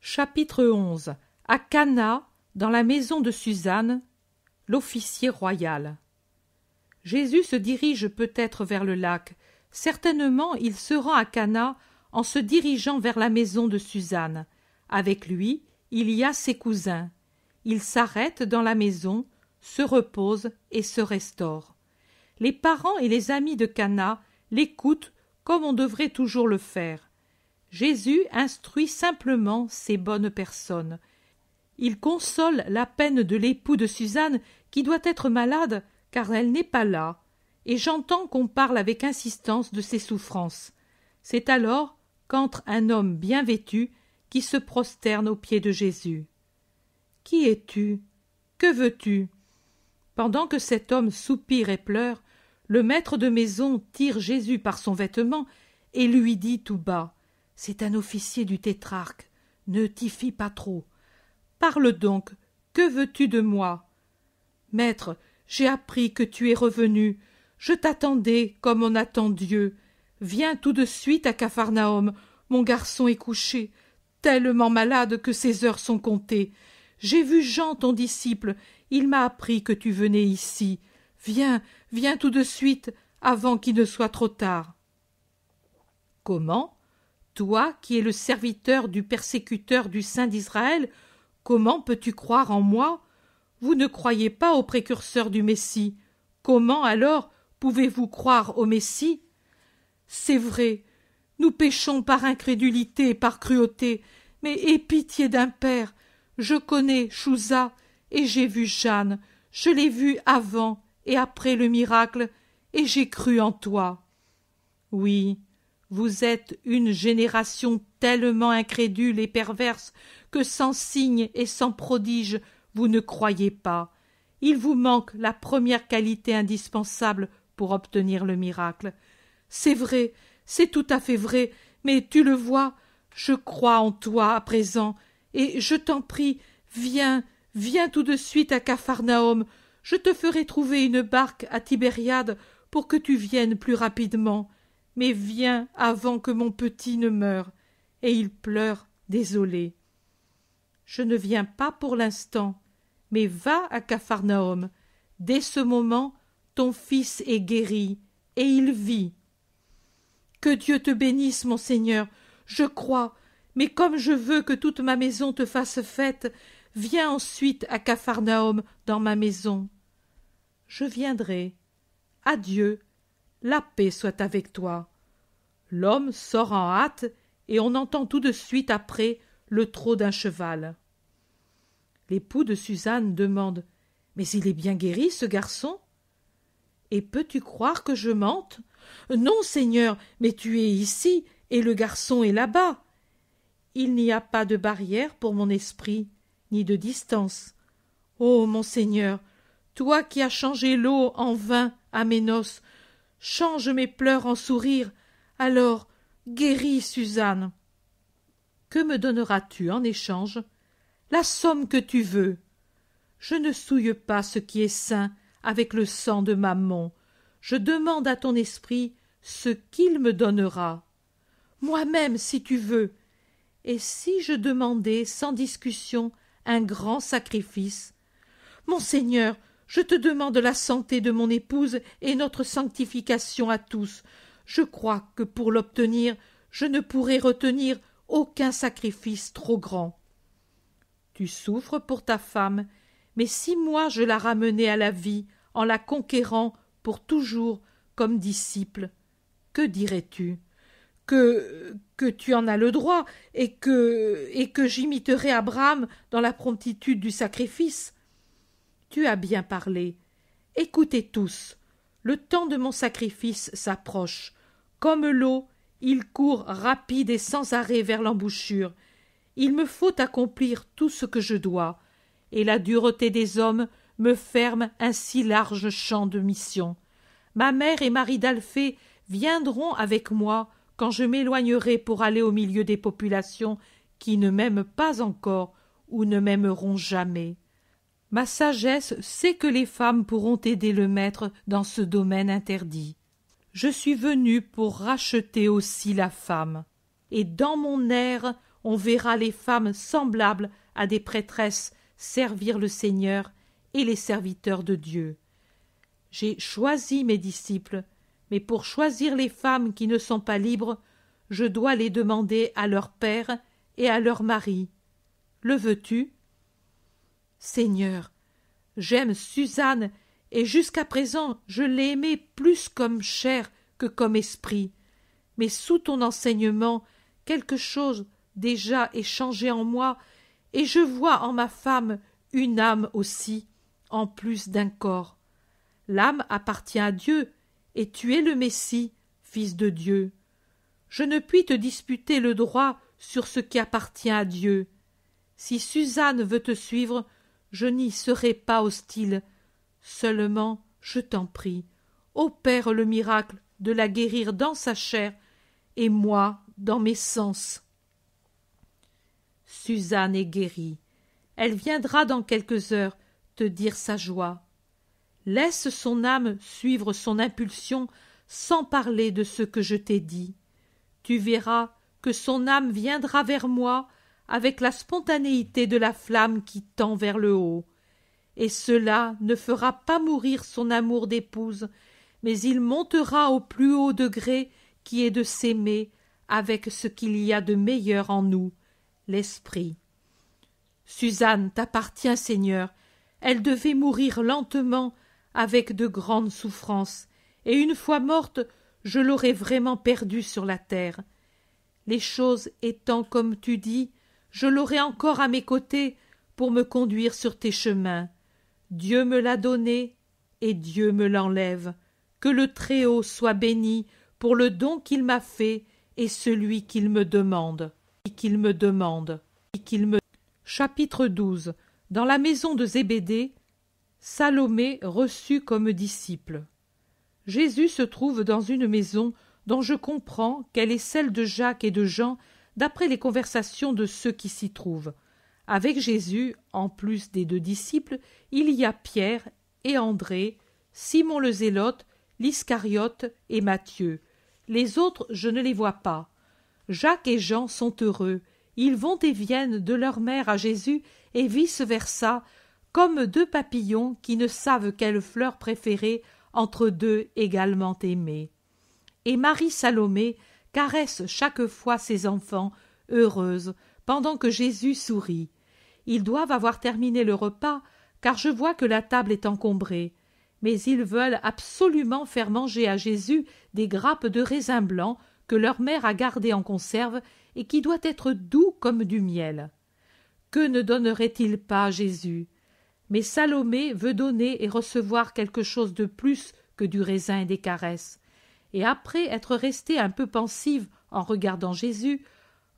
Chapitre 11. À Cana, dans la maison de Suzanne, l'officier royal. Jésus se dirige peut-être vers le lac. Certainement il se rend à Cana en se dirigeant vers la maison de Suzanne. Avec lui, il y a ses cousins. Il s'arrête dans la maison, se repose et se restaure. Les parents et les amis de Cana l'écoutent comme on devrait toujours le faire. Jésus instruit simplement ces bonnes personnes. Il console la peine de l'époux de Suzanne qui doit être malade car elle n'est pas là, et j'entends qu'on parle avec insistance de ses souffrances. C'est alors qu'entre un homme bien vêtu qui se prosterne aux pieds de Jésus. « Qui es-tu ? Que veux-tu » Pendant que cet homme soupire et pleure, le maître de maison tire Jésus par son vêtement et lui dit tout bas: « C'est un officier du tétrarque, ne t'y fie pas trop. Parle donc, que veux-tu de moi ?»« Maître, j'ai appris que tu es revenu. Je t'attendais comme on attend Dieu. Viens tout de suite à Capharnaüm. Mon garçon est couché, tellement malade que ses heures sont comptées. J'ai vu Jean, ton disciple. Il m'a appris que tu venais ici. Viens, viens tout de suite, avant qu'il ne soit trop tard. » « Comment ? Toi qui es le serviteur du persécuteur du Saint d'Israël, comment peux-tu croire en moi ? Vous ne croyez pas au précurseur du Messie. Comment alors pouvez-vous croire au Messie ? C'est vrai, nous péchons par incrédulité et par cruauté, mais aie pitié d'un père. Je connais Chouza et j'ai vu Jeanne. Je l'ai vue avant et après le miracle, et j'ai cru en toi. Oui, vous êtes une génération tellement incrédule et perverse que sans signe et sans prodige, vous ne croyez pas. Il vous manque la première qualité indispensable pour obtenir le miracle. C'est vrai, c'est tout à fait vrai, mais tu le vois, je crois en toi à présent, et je t'en prie, viens, viens tout de suite à Capharnaüm. Je te ferai trouver une barque à Tibériade pour que tu viennes plus rapidement. Mais viens avant que mon petit ne meure. Et il pleure, désolé. Je ne viens pas pour l'instant, mais va à Capharnaüm. Dès ce moment, ton fils est guéri, et il vit. Que Dieu te bénisse, mon Seigneur, je crois, mais comme je veux que toute ma maison te fasse fête, viens ensuite à Capharnaüm dans ma maison. Je viendrai. Adieu. La paix soit avec toi. L'homme sort en hâte, et on entend tout de suite après le trot d'un cheval. L'époux de Suzanne demande: « Mais il est bien guéri, ce garçon ?» « Et peux-tu croire que je mente ? Non, Seigneur, mais tu es ici, et le garçon est là-bas. Il n'y a pas de barrière pour mon esprit, ni de distance. Ô mon Seigneur, toi qui as changé l'eau en vin à mes noces, change mes pleurs en sourires, alors guéris Suzanne. Que me donneras-tu en échange ? La somme que tu veux. Je ne souille pas ce qui est saint avec le sang de Mammon. Je demande à ton esprit ce qu'il me donnera. Moi-même, si tu veux. Et si je demandais sans discussion un grand sacrifice ? Mon Seigneur, je te demande la santé de mon épouse et notre sanctification à tous. Je crois que pour l'obtenir, je ne pourrai retenir aucun sacrifice trop grand. Tu souffres pour ta femme, mais si moi je la ramenais à la vie en la conquérant pour toujours comme disciple, que dirais-tu ? Que tu en as le droit et que j'imiterai Abraham dans la promptitude du sacrifice ? Tu as bien parlé. Écoutez tous. Le temps de mon sacrifice s'approche. Comme l'eau, il court rapide et sans arrêt vers l'embouchure. Il me faut accomplir tout ce que je dois, et la dureté des hommes me ferme un si large champ de mission. Ma mère et Marie d'Alphée viendront avec moi quand je m'éloignerai pour aller au milieu des populations qui ne m'aiment pas encore ou ne m'aimeront jamais. Ma sagesse sait que les femmes pourront aider le maître dans ce domaine interdit. Je suis venu pour racheter aussi la femme. Et dans mon air, on verra les femmes semblables à des prêtresses servir le Seigneur et les serviteurs de Dieu. J'ai choisi mes disciples, mais pour choisir les femmes qui ne sont pas libres, je dois les demander à leur père et à leur mari. Le veux-tu? Seigneur, j'aime Suzanne, et jusqu'à présent je l'ai aimée plus comme chair que comme esprit. Mais sous ton enseignement, quelque chose déjà est changé en moi, et je vois en ma femme une âme aussi, en plus d'un corps. L'âme appartient à Dieu, et tu es le Messie, Fils de Dieu. Je ne puis te disputer le droit sur ce qui appartient à Dieu. Si Suzanne veut te suivre, je n'y serai pas hostile. Seulement, je t'en prie, opère le miracle de la guérir dans sa chair, et moi dans mes sens. Suzanne est guérie. Elle viendra dans quelques heures te dire sa joie. Laisse son âme suivre son impulsion sans parler de ce que je t'ai dit. Tu verras que son âme viendra vers moi avec la spontanéité de la flamme qui tend vers le haut. Et cela ne fera pas mourir son amour d'épouse, mais il montera au plus haut degré qui est de s'aimer avec ce qu'il y a de meilleur en nous, l'esprit. Suzanne t'appartient, Seigneur. Elle devait mourir lentement, avec de grandes souffrances, et une fois morte, je l'aurais vraiment perdue sur la terre. Les choses étant comme tu dis, je l'aurai encore à mes côtés pour me conduire sur tes chemins. Dieu me l'a donnée, et Dieu me l'enlève. Que le Très-Haut soit béni pour le don qu'il m'a fait et celui qu'il me demande. Chapitre 12. Dans la maison de Zébédée, Salomé reçut comme disciple. Jésus se trouve dans une maison dont je comprends qu'elle est celle de Jacques et de Jean, d'après les conversations de ceux qui s'y trouvent. Avec Jésus, en plus des 2 disciples, il y a Pierre et André, Simon le Zélote, l'Iscariote et Matthieu. Les autres, je ne les vois pas. Jacques et Jean sont heureux. Ils vont et viennent de leur mère à Jésus et vice-versa, comme 2 papillons qui ne savent quelle fleur préférer entre 2 également aimés. Et Marie Salomé caresse chaque fois ses enfants, heureuse, pendant que Jésus sourit. Ils doivent avoir terminé le repas, car je vois que la table est encombrée. Mais ils veulent absolument faire manger à Jésus des grappes de raisin blanc que leur mère a gardées en conserve et qui doit être doux comme du miel. Que ne donnerait-il pas à Jésus? Mais Salomé veut donner et recevoir quelque chose de plus que du raisin et des caresses. Et après être restée un peu pensive en regardant Jésus,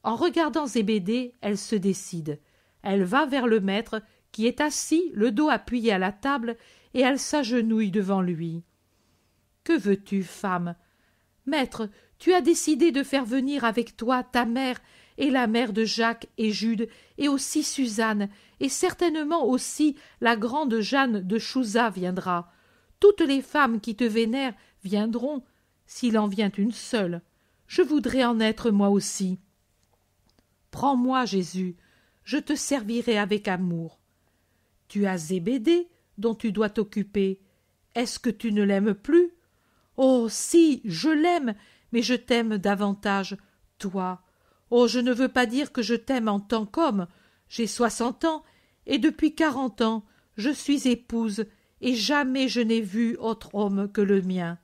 en regardant Zébédée, elle se décide. Elle va vers le maître, qui est assis, le dos appuyé à la table, et elle s'agenouille devant lui. « Que veux-tu, femme? Maître, tu as décidé de faire venir avec toi ta mère et la mère de Jacques et Jude, et aussi Suzanne, et certainement aussi la grande Jeanne de Chouza viendra. Toutes les femmes qui te vénèrent viendront, s'il en vient une seule. Je voudrais en être moi aussi. Prends-moi, Jésus, je te servirai avec amour. Tu as Zébédée, dont tu dois t'occuper. Est-ce que tu ne l'aimes plus? Oh, si, je l'aime, mais je t'aime davantage, toi. Oh, je ne veux pas dire que je t'aime en tant qu'homme. J'ai 60 ans, et depuis 40 ans, je suis épouse, et jamais je n'ai vu autre homme que le mien.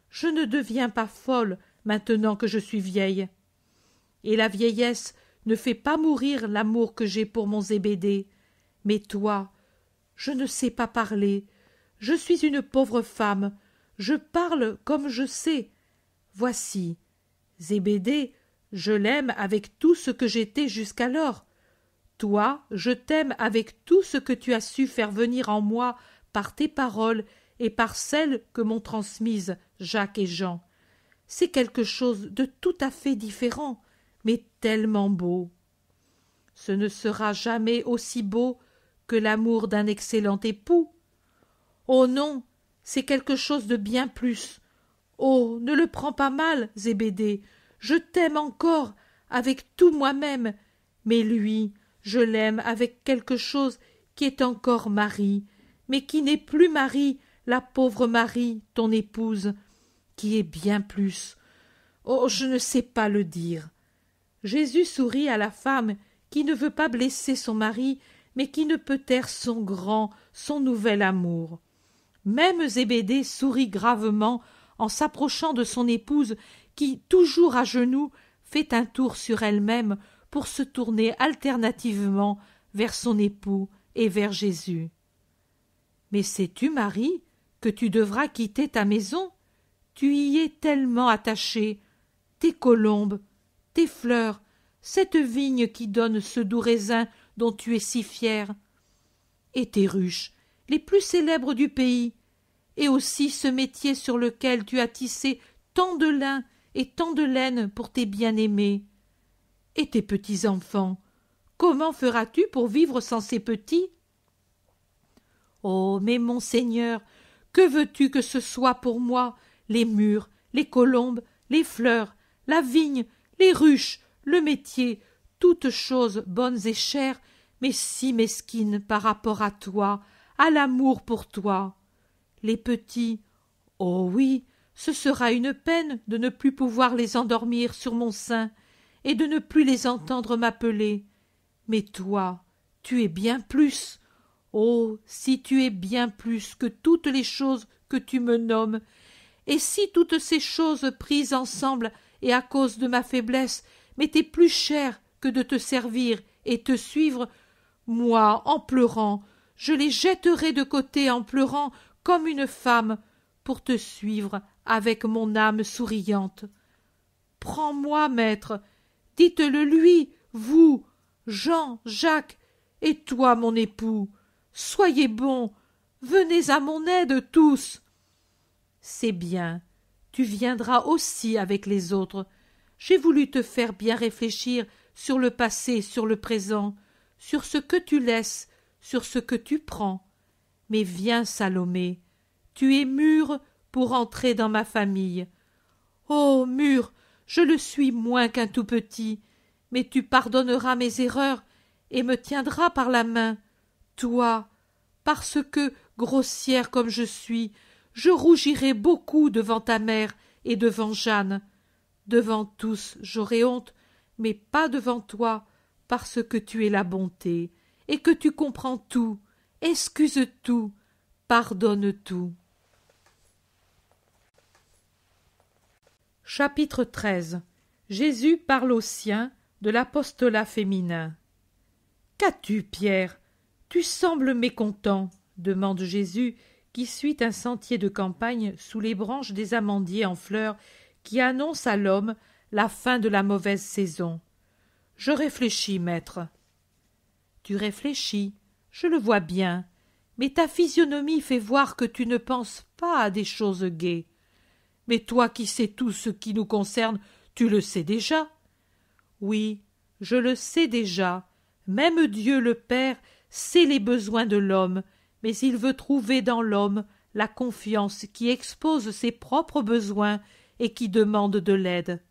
Je ne deviens pas folle maintenant que je suis vieille. Et la vieillesse ne fait pas mourir l'amour que j'ai pour mon Zébédée. Mais toi, je ne sais pas parler. Je suis une pauvre femme. Je parle comme je sais. Voici. Zébédée, je l'aime avec tout ce que j'étais jusqu'alors. Toi, je t'aime avec tout ce que tu as su faire venir en moi par tes paroles et par celles que m'ont transmises Jacques et Jean. C'est quelque chose de tout à fait différent, mais tellement beau. Ce ne sera jamais aussi beau que l'amour d'un excellent époux. Oh non, c'est quelque chose de bien plus. Oh, ne le prends pas mal, Zébédée, je t'aime encore, avec tout moi-même, Mais lui, je l'aime avec quelque chose qui est encore Marie, mais qui n'est plus Marie, la pauvre Marie, ton épouse, qui est bien plus. Oh, je ne sais pas le dire. » Jésus sourit à la femme qui ne veut pas blesser son mari, mais qui ne peut taire son nouvel amour. Même Zébédée sourit gravement en s'approchant de son épouse qui, toujours à genoux, fait un tour sur elle-même pour se tourner alternativement vers son époux et vers Jésus. « Mais sais-tu, Marie, que tu devras quitter ta maison? Tu y es tellement attachée. Tes colombes, tes fleurs, cette vigne qui donne ce doux raisin dont tu es si fière, et tes ruches, les plus célèbres du pays, et aussi ce métier sur lequel tu as tissé tant de lin et tant de laine pour tes bien-aimés. Et tes petits-enfants, comment feras-tu pour vivre sans ces petits? Oh, mais mon Seigneur, que veux-tu que ce soit pour moi, les murs, les colombes, les fleurs, la vigne, les ruches, le métier, toutes choses bonnes et chères, mais si mesquines par rapport à toi, à l'amour pour toi. Les petits, oh oui, ce sera une peine de ne plus pouvoir les endormir sur mon sein et de ne plus les entendre m'appeler. Mais toi, tu es bien plus. Oh, si tu es bien plus que toutes les choses que tu me nommes, et si toutes ces choses prises ensemble et à cause de ma faiblesse m'étaient plus chères que de te servir et te suivre, moi, en pleurant, je les jetterais de côté en pleurant comme une femme pour te suivre avec mon âme souriante. Prends-moi, maître, dites-le lui, vous, Jean, Jacques, et toi, mon époux, soyez bons, venez à mon aide tous. C'est bien, tu viendras aussi avec les autres. J'ai voulu te faire bien réfléchir sur le passé, sur le présent, sur ce que tu laisses, sur ce que tu prends. Mais viens, Salomé, tu es mûre pour entrer dans ma famille. Oh, mûre, je le suis moins qu'un tout petit, mais tu pardonneras mes erreurs et me tiendras par la main, toi, parce que, grossière comme je suis, je rougirai beaucoup devant ta mère et devant Jeanne. Devant tous j'aurai honte, mais pas devant toi, parce que tu es la bonté, et que tu comprends tout, excuse tout, pardonne tout. Chapitre 13. Jésus parle aux siens de l'apostolat féminin. Qu'as-tu, Pierre? Tu sembles mécontent, demande Jésus, qui suit un sentier de campagne sous les branches des amandiers en fleurs qui annoncent à l'homme la fin de la mauvaise saison. Je réfléchis, maître. Tu réfléchis, je le vois bien, mais ta physionomie fait voir que tu ne penses pas à des choses gaies. Mais toi qui sais tout ce qui nous concerne, tu le sais déjà. Oui, je le sais déjà. Même Dieu le Père sait les besoins de l'homme, mais il veut trouver dans l'homme la confiance qui expose ses propres besoins et qui demande de l'aide.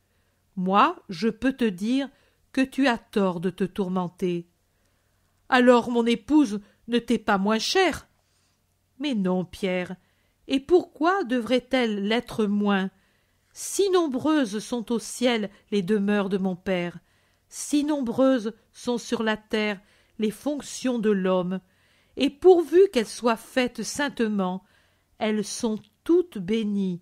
Moi, je peux te dire que tu as tort de te tourmenter. Alors mon épouse ne t'est pas moins chère? Mais non, Pierre, et pourquoi devrait-elle l'être moins? Si nombreuses sont au ciel les demeures de mon Père, si nombreuses sont sur la terre les fonctions de l'homme, et pourvu qu'elles soient faites saintement, elles sont toutes bénies.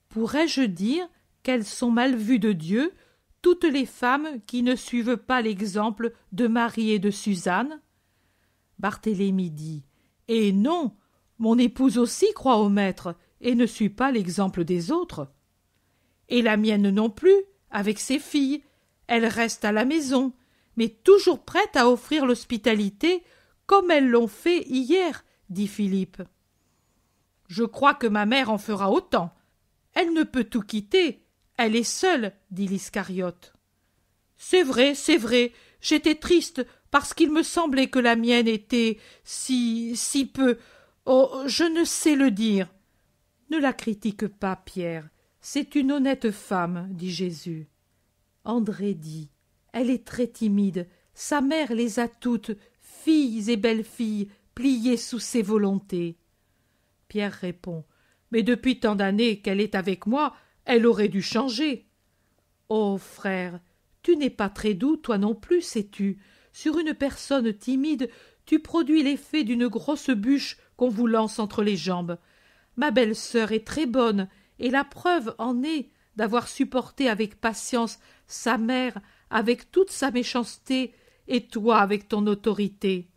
Pourrais-je dire qu'elles sont mal vues de Dieu, toutes les femmes qui ne suivent pas l'exemple de Marie et de Suzanne? Barthélemy dit: Et non, mon épouse aussi croit au Maître et ne suit pas l'exemple des autres. Et la mienne non plus, avec ses filles, elle reste à la maison, mais toujours prête à offrir l'hospitalité comme elles l'ont fait hier, dit Philippe. Je crois que ma mère en fera autant. Elle ne peut tout quitter, elle est seule, dit l'Iscariote. C'est vrai, j'étais triste parce qu'il me semblait que la mienne était si peu. Oh, je ne sais le dire. Ne la critique pas, Pierre. C'est une honnête femme, dit Jésus. André dit: Elle est très timide. Sa mère les a toutes, filles et belles-filles, pliées sous ses volontés. » Pierre répond: « Mais depuis tant d'années qu'elle est avec moi, elle aurait dû changer. »« Oh, frère, tu n'es pas très doux, toi non plus, sais-tu. Sur une personne timide, tu produis l'effet d'une grosse bûche qu'on vous lance entre les jambes. Ma belle-sœur est très bonne, et la preuve en est d'avoir supporté avec patience sa mère avec toute sa méchanceté et toi avec ton autorité. »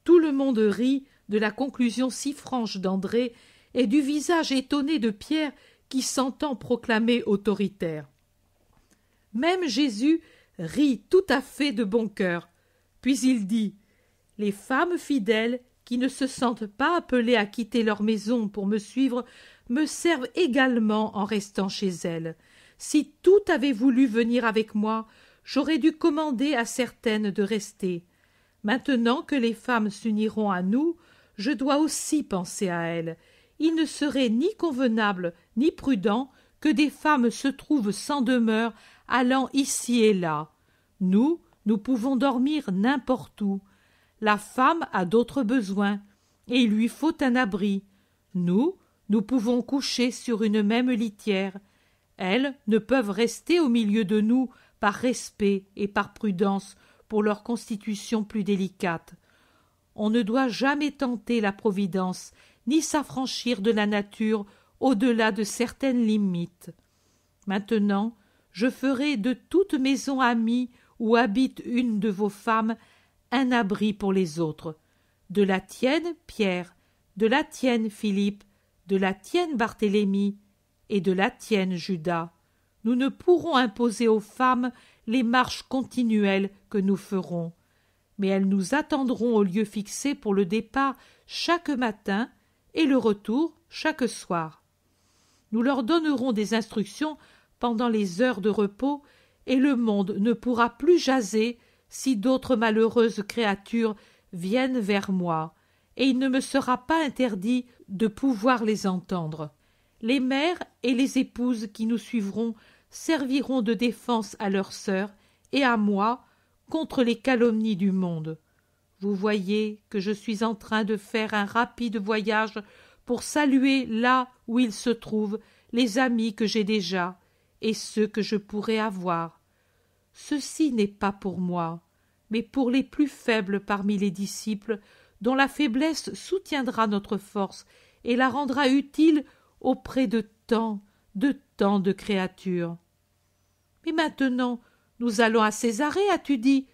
Tout le monde rit de la conclusion si franche d'André et du visage étonné de Pierre qui s'entend proclamer autoritaire. Même Jésus rit tout à fait de bon cœur. Puis il dit: « Les femmes fidèles qui ne se sentent pas appelées à quitter leur maison pour me suivre me servent également en restant chez elles. Si toutes avaient voulu venir avec moi, j'aurais dû commander à certaines de rester. Maintenant que les femmes s'uniront à nous, je dois aussi penser à elles. Il ne serait ni convenable ni prudent que des femmes se trouvent sans demeure, allant ici et là. Nous pouvons dormir n'importe où. La femme a d'autres besoins, et il lui faut un abri. Nous pouvons coucher sur une même litière. Elles ne peuvent rester au milieu de nous par respect et par prudence pour leur constitution plus délicate. On ne doit jamais tenter la providence, ni s'affranchir de la nature au-delà de certaines limites. Maintenant, je ferai de toute maison amie où habite une de vos femmes un abri pour les autres. De la tienne, Pierre, de la tienne, Philippe, de la tienne, Barthélemy, et de la tienne, Judas. Nous ne pourrons imposer aux femmes les marches continuelles que nous ferons, mais elles nous attendront au lieu fixé pour le départ chaque matin et le retour chaque soir. Nous leur donnerons des instructions pendant les heures de repos, et le monde ne pourra plus jaser si d'autres malheureuses créatures viennent vers moi, et il ne me sera pas interdit de pouvoir les entendre. Les mères et les épouses qui nous suivront serviront de défense à leurs sœurs et à moi contre les calomnies du monde. Vous voyez que je suis en train de faire un rapide voyage pour saluer là où ils se trouvent les amis que j'ai déjà et ceux que je pourrai avoir. Ceci n'est pas pour moi, mais pour les plus faibles parmi les disciples, dont la faiblesse soutiendra notre force et la rendra utile auprès de tant de créatures. Mais maintenant, nous allons à Césarée, as-tu dit?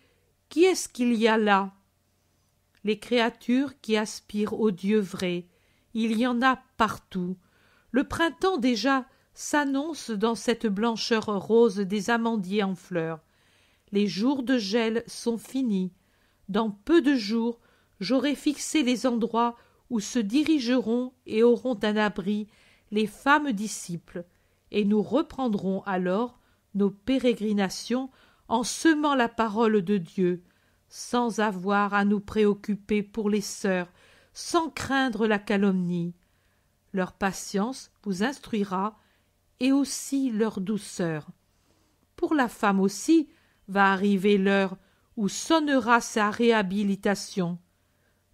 Qui est-ce qu'il y a là? Les créatures qui aspirent au Dieu vrai. Il y en a partout. Le printemps déjà s'annonce dans cette blancheur rose des amandiers en fleurs. Les jours de gel sont finis. Dans peu de jours, j'aurai fixé les endroits où se dirigeront et auront un abri les femmes disciples, et nous reprendrons alors nos pérégrinations en semant la parole de Dieu, sans avoir à nous préoccuper pour les sœurs, sans craindre la calomnie. Leur patience vous instruira, et aussi leur douceur. Pour la femme aussi va arriver l'heure où sonnera sa réhabilitation.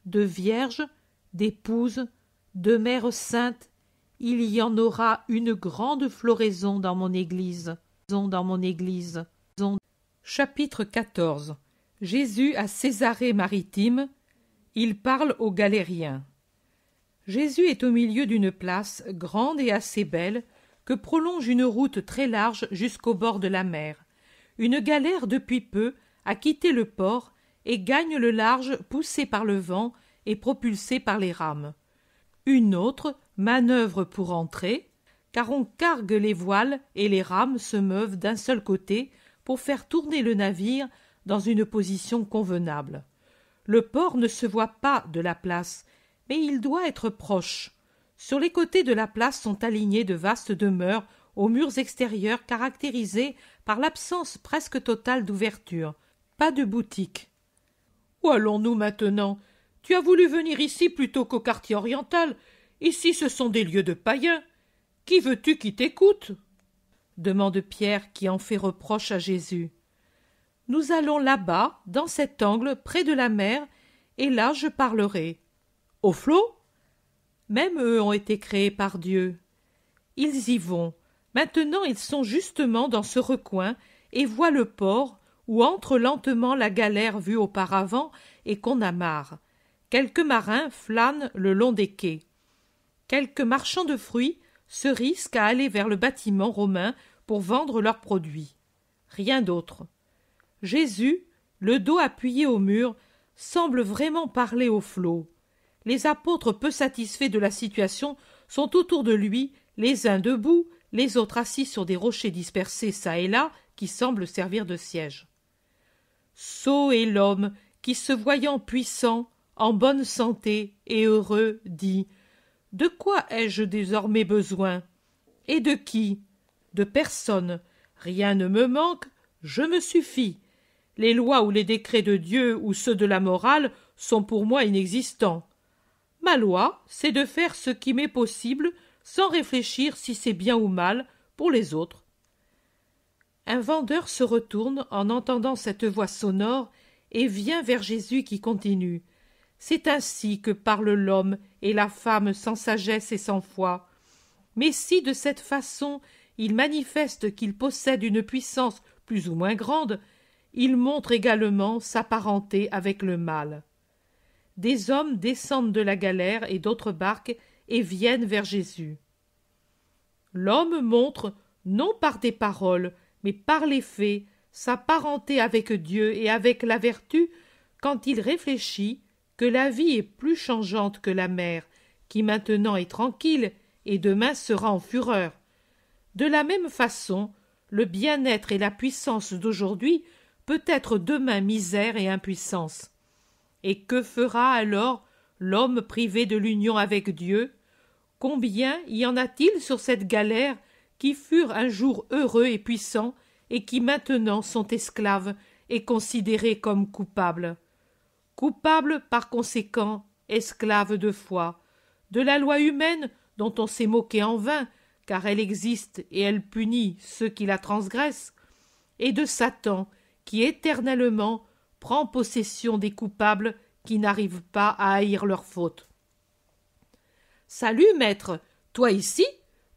De vierges, d'épouses, de mères saintes, il y en aura une grande floraison dans mon Église. Chapitre 14. Jésus à Césarée-Maritime. Il parle aux Galériens. Jésus est au milieu d'une place grande et assez belle que prolonge une route très large jusqu'au bord de la mer. Une galère depuis peu a quitté le port et gagne le large poussée par le vent et propulsée par les rames. Une autre manœuvre pour entrer, car on cargue les voiles et les rames se meuvent d'un seul côté pour faire tourner le navire dans une position convenable. Le port ne se voit pas de la place, mais il doit être proche. Sur les côtés de la place sont alignées de vastes demeures aux murs extérieurs caractérisés par l'absence presque totale d'ouverture. Pas de boutique. Où allons-nous maintenant? Tu as voulu venir ici plutôt qu'au quartier oriental. Ici, ce sont des lieux de païens. Qui veux-tu qui t'écoute? Demande Pierre qui en fait reproche à Jésus. Nous allons là-bas, dans cet angle, près de la mer, et là je parlerai. » Au flot ? Même eux ont été créés par Dieu. Ils y vont. Maintenant ils sont justement dans ce recoin et voient le port où entre lentement la galère vue auparavant et qu'on amarre. Quelques marins flânent le long des quais. Quelques marchands de fruits se risquent à aller vers le bâtiment romain pour vendre leurs produits. Rien d'autre. Jésus, le dos appuyé au mur, semble vraiment parler au flot. Les apôtres peu satisfaits de la situation sont autour de lui, les uns debout, les autres assis sur des rochers dispersés çà et là qui semblent servir de siège. Sot est l'homme qui, se voyant puissant, en bonne santé et heureux, dit « De quoi ai-je désormais besoin ? Et de qui ? De personne. Rien ne me manque, je me suffis. Les lois ou les décrets de Dieu ou ceux de la morale sont pour moi inexistants. Ma loi, c'est de faire ce qui m'est possible sans réfléchir si c'est bien ou mal pour les autres. » Un vendeur se retourne en entendant cette voix sonore et vient vers Jésus qui continue. C'est ainsi que parle l'homme et la femme sans sagesse et sans foi. Mais si de cette façon il manifeste qu'il possède une puissance plus ou moins grande, il montre également sa parenté avec le mal. Des hommes descendent de la galère et d'autres barques et viennent vers Jésus. L'homme montre, non par des paroles, mais par les faits, sa parenté avec Dieu et avec la vertu quand il réfléchit que la vie est plus changeante que la mer, qui maintenant est tranquille et demain sera en fureur. De la même façon, le bien-être et la puissance d'aujourd'hui peut être demain misère et impuissance. Et que fera alors l'homme privé de l'union avec Dieu ? Combien y en a-t-il sur cette galère qui furent un jour heureux et puissants et qui maintenant sont esclaves et considérés comme coupables ? Coupables par conséquent, esclaves de foi, de la loi humaine dont on s'est moqué en vain, car elle existe et elle punit ceux qui la transgressent, et de Satan qui éternellement prend possession des coupables qui n'arrivent pas à haïr leurs fautes. « Salut, maître, toi ici ?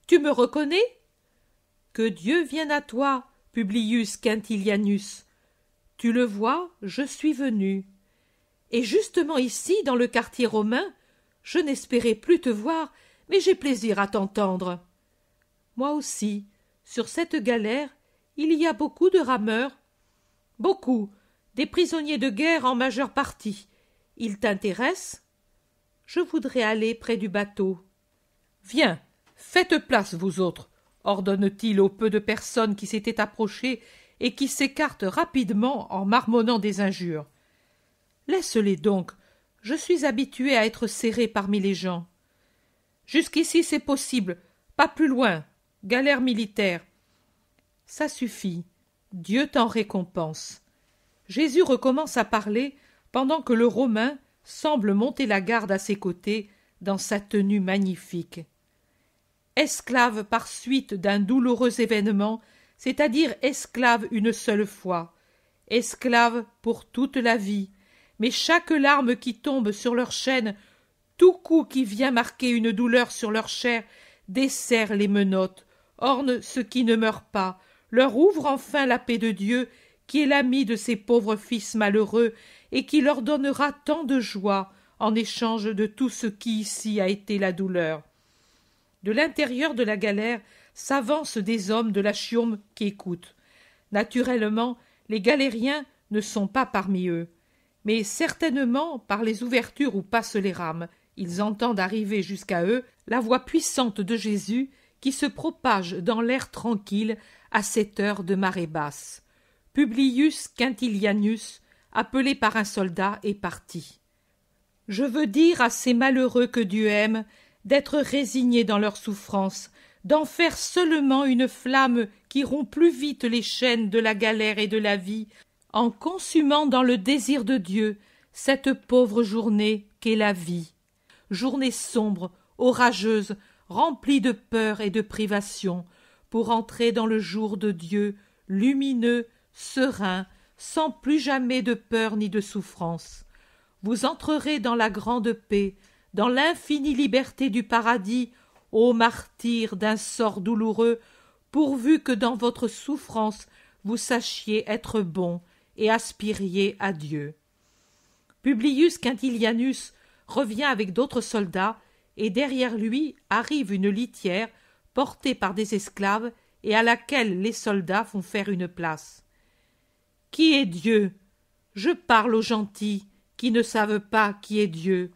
Tu me reconnais ? » « Que Dieu vienne à toi, Publius Quintilianus. Tu le vois, je suis venu. Et justement ici, dans le quartier romain, je n'espérais plus te voir, mais j'ai plaisir à t'entendre. Moi aussi, sur cette galère, il y a beaucoup de rameurs. Beaucoup, des prisonniers de guerre en majeure partie. Ils t'intéressent ? Je voudrais aller près du bateau. Viens, faites place, vous autres, ordonne-t-il au peu de personnes qui s'étaient approchées et qui s'écartent rapidement en marmonnant des injures. Laisse-les donc, je suis habitué à être serré parmi les gens. Jusqu'ici c'est possible, pas plus loin, galère militaire. Ça suffit, Dieu t'en récompense. Jésus recommence à parler pendant que le Romain semble monter la garde à ses côtés dans sa tenue magnifique. Esclave par suite d'un douloureux événement, c'est-à-dire esclave une seule fois, esclave pour toute la vie, mais chaque larme qui tombe sur leur chaîne, tout coup qui vient marquer une douleur sur leur chair, desserre les menottes, orne ce qui ne meurt pas, leur ouvre enfin la paix de Dieu, qui est l'ami de ces pauvres fils malheureux, et qui leur donnera tant de joie en échange de tout ce qui ici a été la douleur. De l'intérieur de la galère s'avancent des hommes de la Chiome qui écoutent. Naturellement, les galériens ne sont pas parmi eux, mais certainement par les ouvertures où passent les rames, ils entendent arriver jusqu'à eux la voix puissante de Jésus qui se propage dans l'air tranquille à cette heure de marée basse. Publius Quintilianus, appelé par un soldat, est parti. Je veux dire à ces malheureux que Dieu aime d'être résignés dans leurs souffrances, d'en faire seulement une flamme qui rompt plus vite les chaînes de la galère et de la vie, en consumant dans le désir de Dieu cette pauvre journée qu'est la vie. Journée sombre, orageuse, remplie de peur et de privations, pour entrer dans le jour de Dieu, lumineux, serein, sans plus jamais de peur ni de souffrance. Vous entrerez dans la grande paix, dans l'infinie liberté du paradis, ô martyrs d'un sort douloureux, pourvu que dans votre souffrance vous sachiez être bons et aspiriez à Dieu. Publius Quintilianus revient avec d'autres soldats, et derrière lui arrive une litière portée par des esclaves et à laquelle les soldats font faire une place. Qui est Dieu? Je parle aux gentils qui ne savent pas qui est Dieu.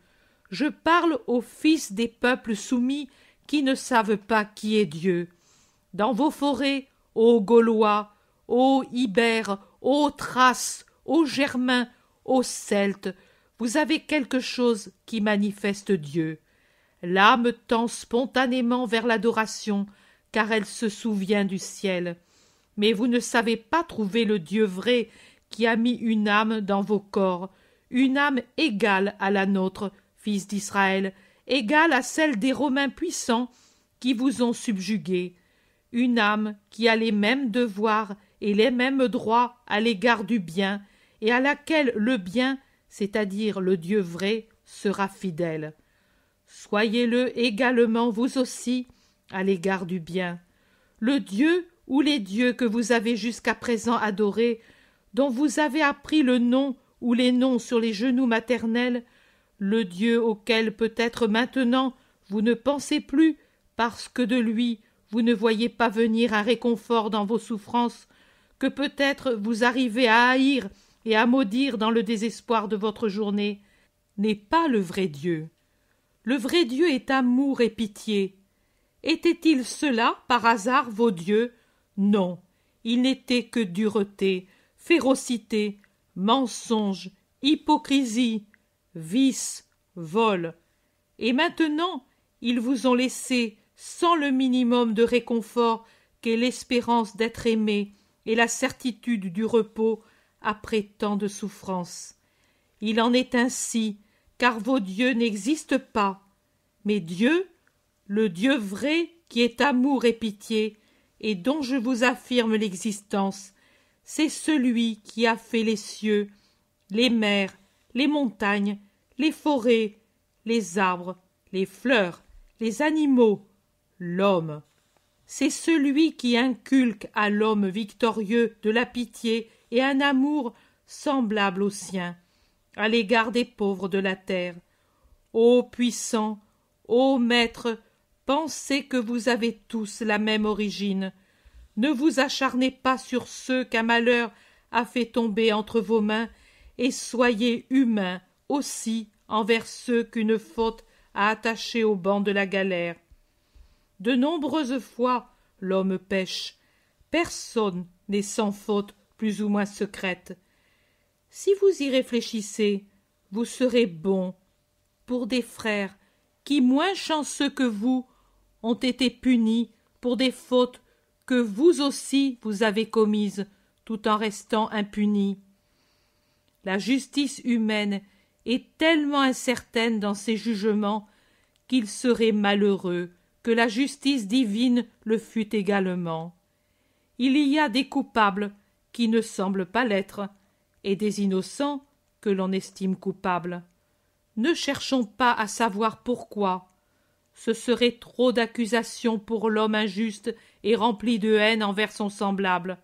Je parle aux fils des peuples soumis qui ne savent pas qui est Dieu. Dans vos forêts, ô Gaulois, ô Ibères, ô Thraces, ô Germains, ô Celtes, vous avez quelque chose qui manifeste Dieu. L'âme tend spontanément vers l'adoration, car elle se souvient du ciel. Mais vous ne savez pas trouver le Dieu vrai qui a mis une âme dans vos corps, une âme égale à la nôtre, fils d'Israël, égale à celle des Romains puissants qui vous ont subjugués, une âme qui a les mêmes devoirs et les mêmes droits à l'égard du bien, et à laquelle le bien, c'est-à-dire le Dieu vrai, sera fidèle. Soyez-le également vous aussi à l'égard du bien. Le Dieu ou les dieux que vous avez jusqu'à présent adorés, dont vous avez appris le nom ou les noms sur les genoux maternels, le Dieu auquel peut-être maintenant vous ne pensez plus parce que de lui vous ne voyez pas venir un réconfort dans vos souffrances, que peut-être vous arrivez à haïr et à maudire dans le désespoir de votre journée, n'est pas le vrai Dieu. Le vrai Dieu est amour et pitié. Étaient-ils ceux-là, par hasard, vos dieux? Non, ils n'étaient que dureté, férocité, mensonge, hypocrisie, vice, vol. Et maintenant, ils vous ont laissé sans le minimum de réconfort qu'est l'espérance d'être aimé et la certitude du repos après tant de souffrances. Il en est ainsi, car vos dieux n'existent pas. Mais Dieu, le Dieu vrai qui est amour et pitié, et dont je vous affirme l'existence, c'est celui qui a fait les cieux, les mers, les montagnes, les forêts, les arbres, les fleurs, les animaux, l'homme. C'est celui qui inculque à l'homme victorieux de la pitié et un amour semblable au sien, à l'égard des pauvres de la terre. Ô puissant, ô maître, pensez que vous avez tous la même origine. Ne vous acharnez pas sur ceux qu'un malheur a fait tomber entre vos mains, et soyez humains aussi envers ceux qu'une faute a attachés au banc de la galère. De nombreuses fois l'homme pêche. Personne n'est sans faute plus ou moins secrète. Si vous y réfléchissez, vous serez bons pour des frères qui, moins chanceux que vous, ont été punis pour des fautes que vous aussi vous avez commises, tout en restant impunis. La justice humaine est tellement incertaine dans ses jugements qu'il serait malheureux que la justice divine le fût également. Il y a des coupables qui ne semblent pas l'être, et des innocents que l'on estime coupables. Ne cherchons pas à savoir pourquoi. Ce serait trop d'accusations pour l'homme injuste et rempli de haine envers son semblable.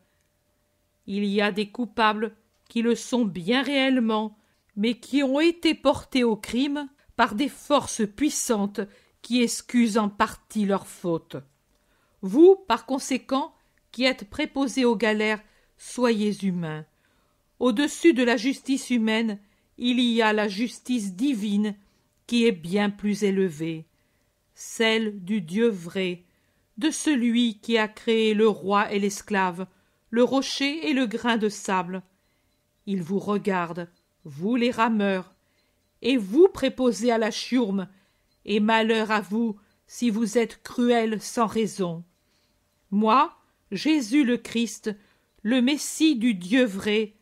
Il y a des coupables qui le sont bien réellement, mais qui ont été portés au crime par des forces puissantes qui excusent en partie leurs fautes. Vous, par conséquent, qui êtes préposés aux galères, soyez humains. Au-dessus de la justice humaine, il y a la justice divine qui est bien plus élevée, celle du Dieu vrai, de celui qui a créé le roi et l'esclave, le rocher et le grain de sable. Il vous regarde, vous les rameurs, et vous préposés à la chiourme, et malheur à vous si vous êtes cruels sans raison. Moi, Jésus le Christ, le Messie du Dieu vrai,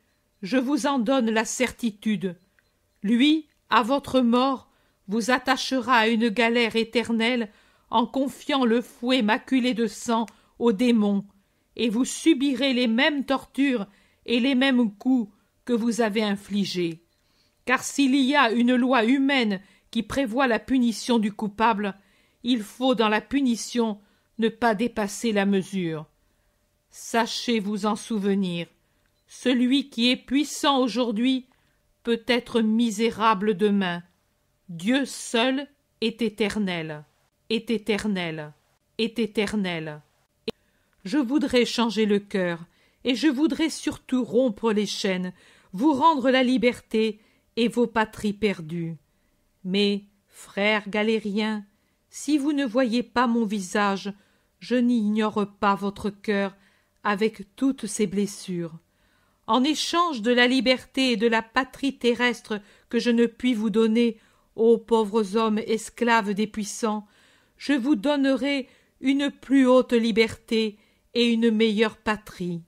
je vous en donne la certitude. Lui, à votre mort, vous attachera à une galère éternelle en confiant le fouet maculé de sang aux démons, et vous subirez les mêmes tortures et les mêmes coups que vous avez infligés. Car s'il y a une loi humaine qui prévoit la punition du coupable, il faut dans la punition ne pas dépasser la mesure. Sachez vous en souvenir. Celui qui est puissant aujourd'hui peut être misérable demain. Dieu seul est éternel, est éternel, est éternel. Je voudrais changer le cœur, et je voudrais surtout rompre les chaînes, vous rendre la liberté et vos patries perdues. Mais, frères galériens, si vous ne voyez pas mon visage, je n'ignore pas votre cœur avec toutes ses blessures. En échange de la liberté et de la patrie terrestre que je ne puis vous donner, ô pauvres hommes esclaves des puissants, je vous donnerai une plus haute liberté et une meilleure patrie.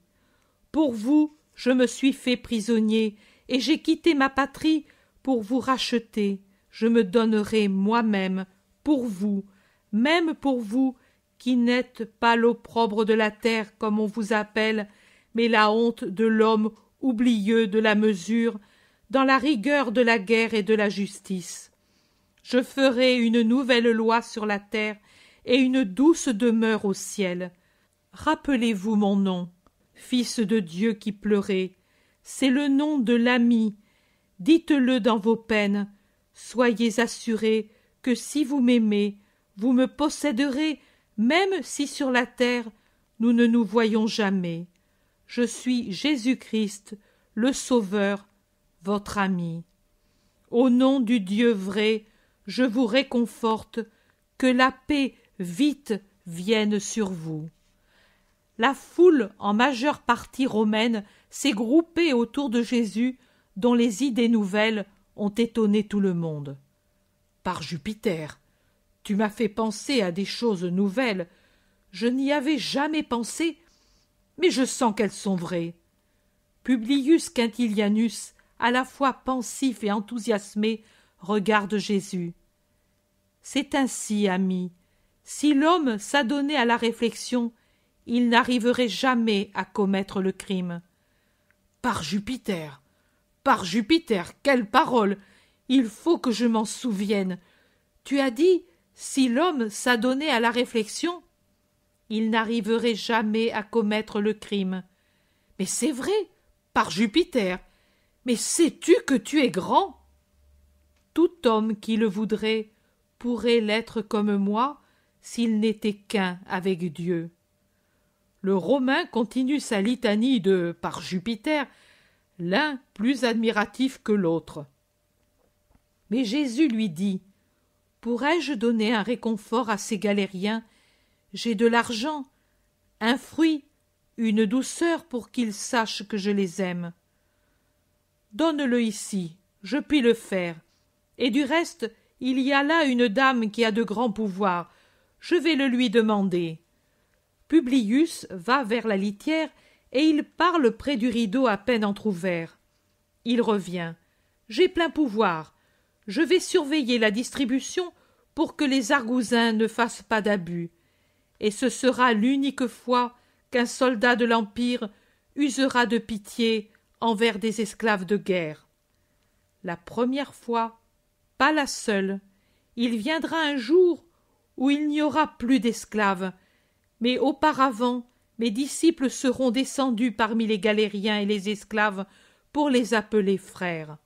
Pour vous, je me suis fait prisonnier, et j'ai quitté ma patrie pour vous racheter. Je me donnerai moi-même pour vous, même pour vous qui n'êtes pas l'opprobre de la terre comme on vous appelle, mais la honte de l'homme oublieux de la mesure, dans la rigueur de la guerre et de la justice. Je ferai une nouvelle loi sur la terre et une douce demeure au ciel. Rappelez-vous mon nom, fils de Dieu qui pleurez, c'est le nom de l'ami. Dites-le dans vos peines. Soyez assurés que si vous m'aimez, vous me posséderez, même si sur la terre nous ne nous voyons jamais. Je suis Jésus-Christ, le Sauveur, votre ami. Au nom du Dieu vrai, je vous réconforte, que la paix vite vienne sur vous. La foule, en majeure partie romaine, s'est groupée autour de Jésus, dont les idées nouvelles ont étonné tout le monde. Par Jupiter, tu m'as fait penser à des choses nouvelles. Je n'y avais jamais pensé, mais je sens qu'elles sont vraies. Publius Quintilianus, à la fois pensif et enthousiasmé, regarde Jésus. C'est ainsi, ami, si l'homme s'adonnait à la réflexion, il n'arriverait jamais à commettre le crime. Par Jupiter, quelle parole! Il faut que je m'en souvienne. Tu as dit, si l'homme s'adonnait à la réflexion, il n'arriverait jamais à commettre le crime. Mais c'est vrai, par Jupiter. Mais sais-tu que tu es grand? Tout homme qui le voudrait pourrait l'être comme moi s'il n'était qu'un avec Dieu. Le Romain continue sa litanie de « par Jupiter », l'un plus admiratif que l'autre. Mais Jésus lui dit « Pourrais-je donner un réconfort à ces galériens? J'ai de l'argent, un fruit, une douceur pour qu'ils sachent que je les aime. Donne-le ici, je puis le faire. Et du reste, il y a là une dame qui a de grands pouvoirs. Je vais le lui demander. » Publius va vers la litière et il parle près du rideau à peine entr'ouvert. Il revient. « J'ai plein pouvoir. Je vais surveiller la distribution pour que les argousins ne fassent pas d'abus. Et ce sera l'unique fois qu'un soldat de l'Empire usera de pitié envers des esclaves de guerre. La première fois, pas la seule. Il viendra un jour où il n'y aura plus d'esclaves, mais auparavant mes disciples seront descendus parmi les galériens et les esclaves pour les appeler frères. »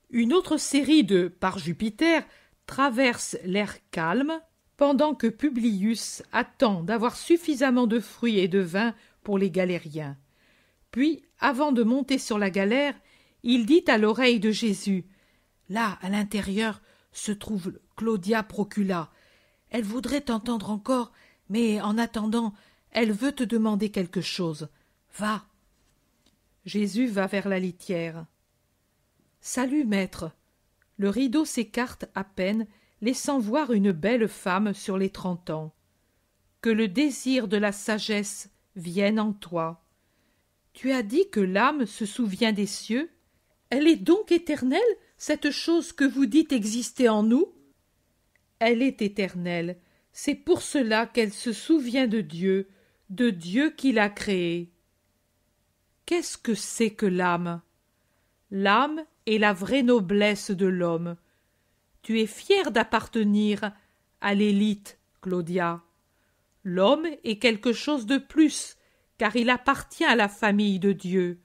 Une autre série de « par Jupiter » traverse l'air calme, pendant que Publius attend d'avoir suffisamment de fruits et de vin pour les galériens. Puis, avant de monter sur la galère, il dit à l'oreille de Jésus « Là, à l'intérieur, se trouve Claudia Procula. Elle voudrait t'entendre encore, mais en attendant, elle veut te demander quelque chose. Va. » Jésus va vers la litière. « Salut, maître !» Le rideau s'écarte à peine, laissant voir une belle femme sur les 30 ans. « Que le désir de la sagesse vienne en toi. Tu as dit que l'âme se souvient des cieux. Elle est donc éternelle, cette chose que vous dites exister en nous? Elle est éternelle, c'est pour cela qu'elle se souvient de Dieu qui l'a créée. » Qu'est-ce que c'est que l'âme? L'âme est la vraie noblesse de l'homme. Tu es fière d'appartenir à l'élite, Claudia. L'homme est quelque chose de plus, car il appartient à la famille de Dieu.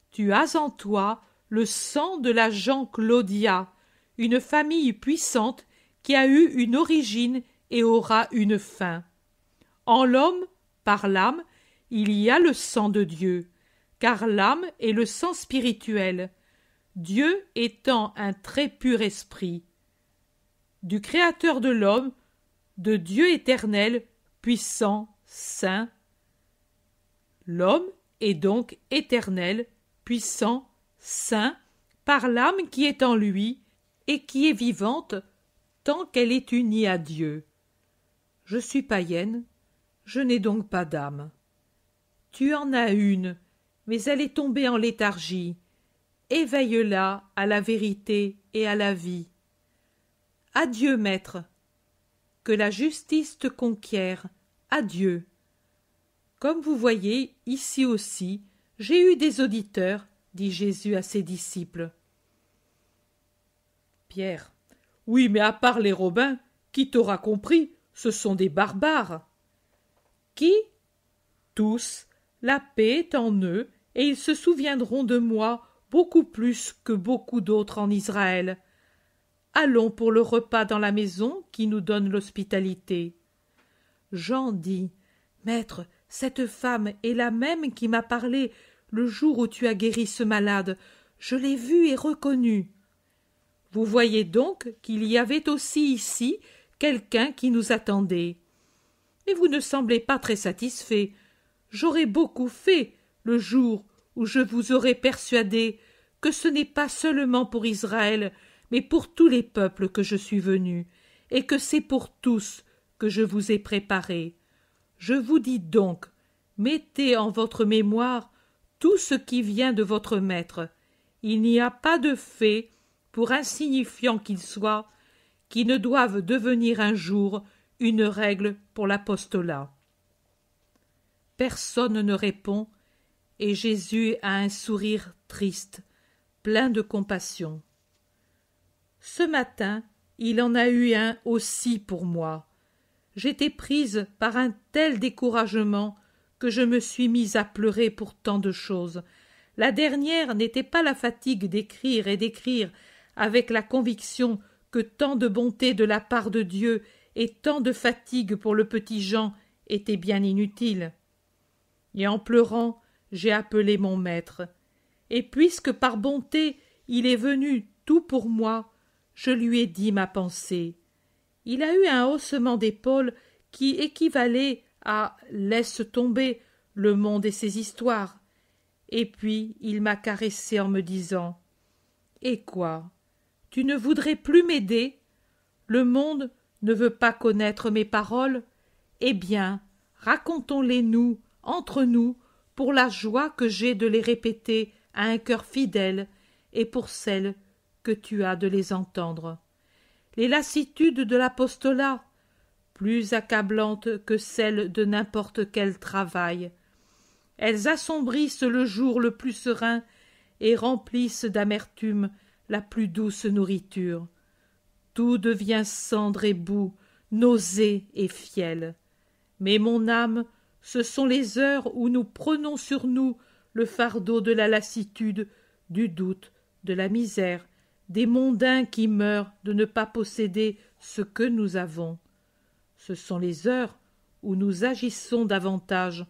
Tu as en toi le sang de la gens Claudia, une famille puissante qui a eu une origine et aura une fin. En l'homme, par l'âme, il y a le sang de Dieu, car l'âme est le sang spirituel, Dieu étant un très pur esprit. Du Créateur de l'homme, de Dieu éternel, puissant, saint. L'homme est donc éternel, puissant, saint, par l'âme qui est en lui et qui est vivante tant qu'elle est unie à Dieu. Je suis païenne, je n'ai donc pas d'âme. Tu en as une, mais elle est tombée en léthargie. Éveille-la à la vérité et à la vie. Adieu, maître. Que la justice te conquiert. Adieu. Comme vous voyez, ici aussi, j'ai eu des auditeurs, dit Jésus à ses disciples. Pierre. Oui, mais à part les Robins, qui t'aura compris, ce sont des barbares. Qui? Tous. La paix est en eux, et ils se souviendront de moi beaucoup plus que beaucoup d'autres en Israël. Allons pour le repas dans la maison qui nous donne l'hospitalité. Jean dit, Maître, cette femme est la même qui m'a parlé le jour où tu as guéri ce malade. Je l'ai vue et reconnue. Vous voyez donc qu'il y avait aussi ici quelqu'un qui nous attendait. Mais vous ne semblez pas très satisfait. J'aurais beaucoup fait le jour où je vous aurais persuadé que ce n'est pas seulement pour Israël, mais pour tous les peuples que je suis venu, et que c'est pour tous que je vous ai préparé. Je vous dis donc, mettez en votre mémoire tout ce qui vient de votre maître. Il n'y a pas de fait, pour insignifiant qu'il soit, qui ne doive devenir un jour une règle pour l'apostolat. Personne ne répond, et Jésus a un sourire triste, plein de compassion. Ce matin, il en a eu un aussi pour moi. J'étais prise par un tel découragement que je me suis mise à pleurer pour tant de choses. La dernière n'était pas la fatigue d'écrire et d'écrire avec la conviction que tant de bonté de la part de Dieu et tant de fatigue pour le petit Jean étaient bien inutiles. Et en pleurant, j'ai appelé mon maître. Et puisque par bonté il est venu tout pour moi, je lui ai dit ma pensée. Il a eu un haussement d'épaules qui équivalait à « laisse tomber le monde et ses histoires ». Et puis il m'a caressé en me disant « Et quoi? Tu ne voudrais plus m'aider? Le monde ne veut pas connaître mes paroles? Eh bien, racontons-les nous, entre nous, pour la joie que j'ai de les répéter à un cœur fidèle et pour celle que tu as de les entendre. Les lassitudes de l'apostolat, plus accablantes que celles de n'importe quel travail, elles assombrissent le jour le plus serein et remplissent d'amertume la plus douce nourriture. Tout devient cendre et boue, nausée et fiel. Mais mon âme, ce sont les heures où nous prenons sur nous le fardeau de la lassitude, du doute, de la misère, des mondains qui meurent de ne pas posséder ce que nous avons. Ce sont les heures où nous agissons davantage.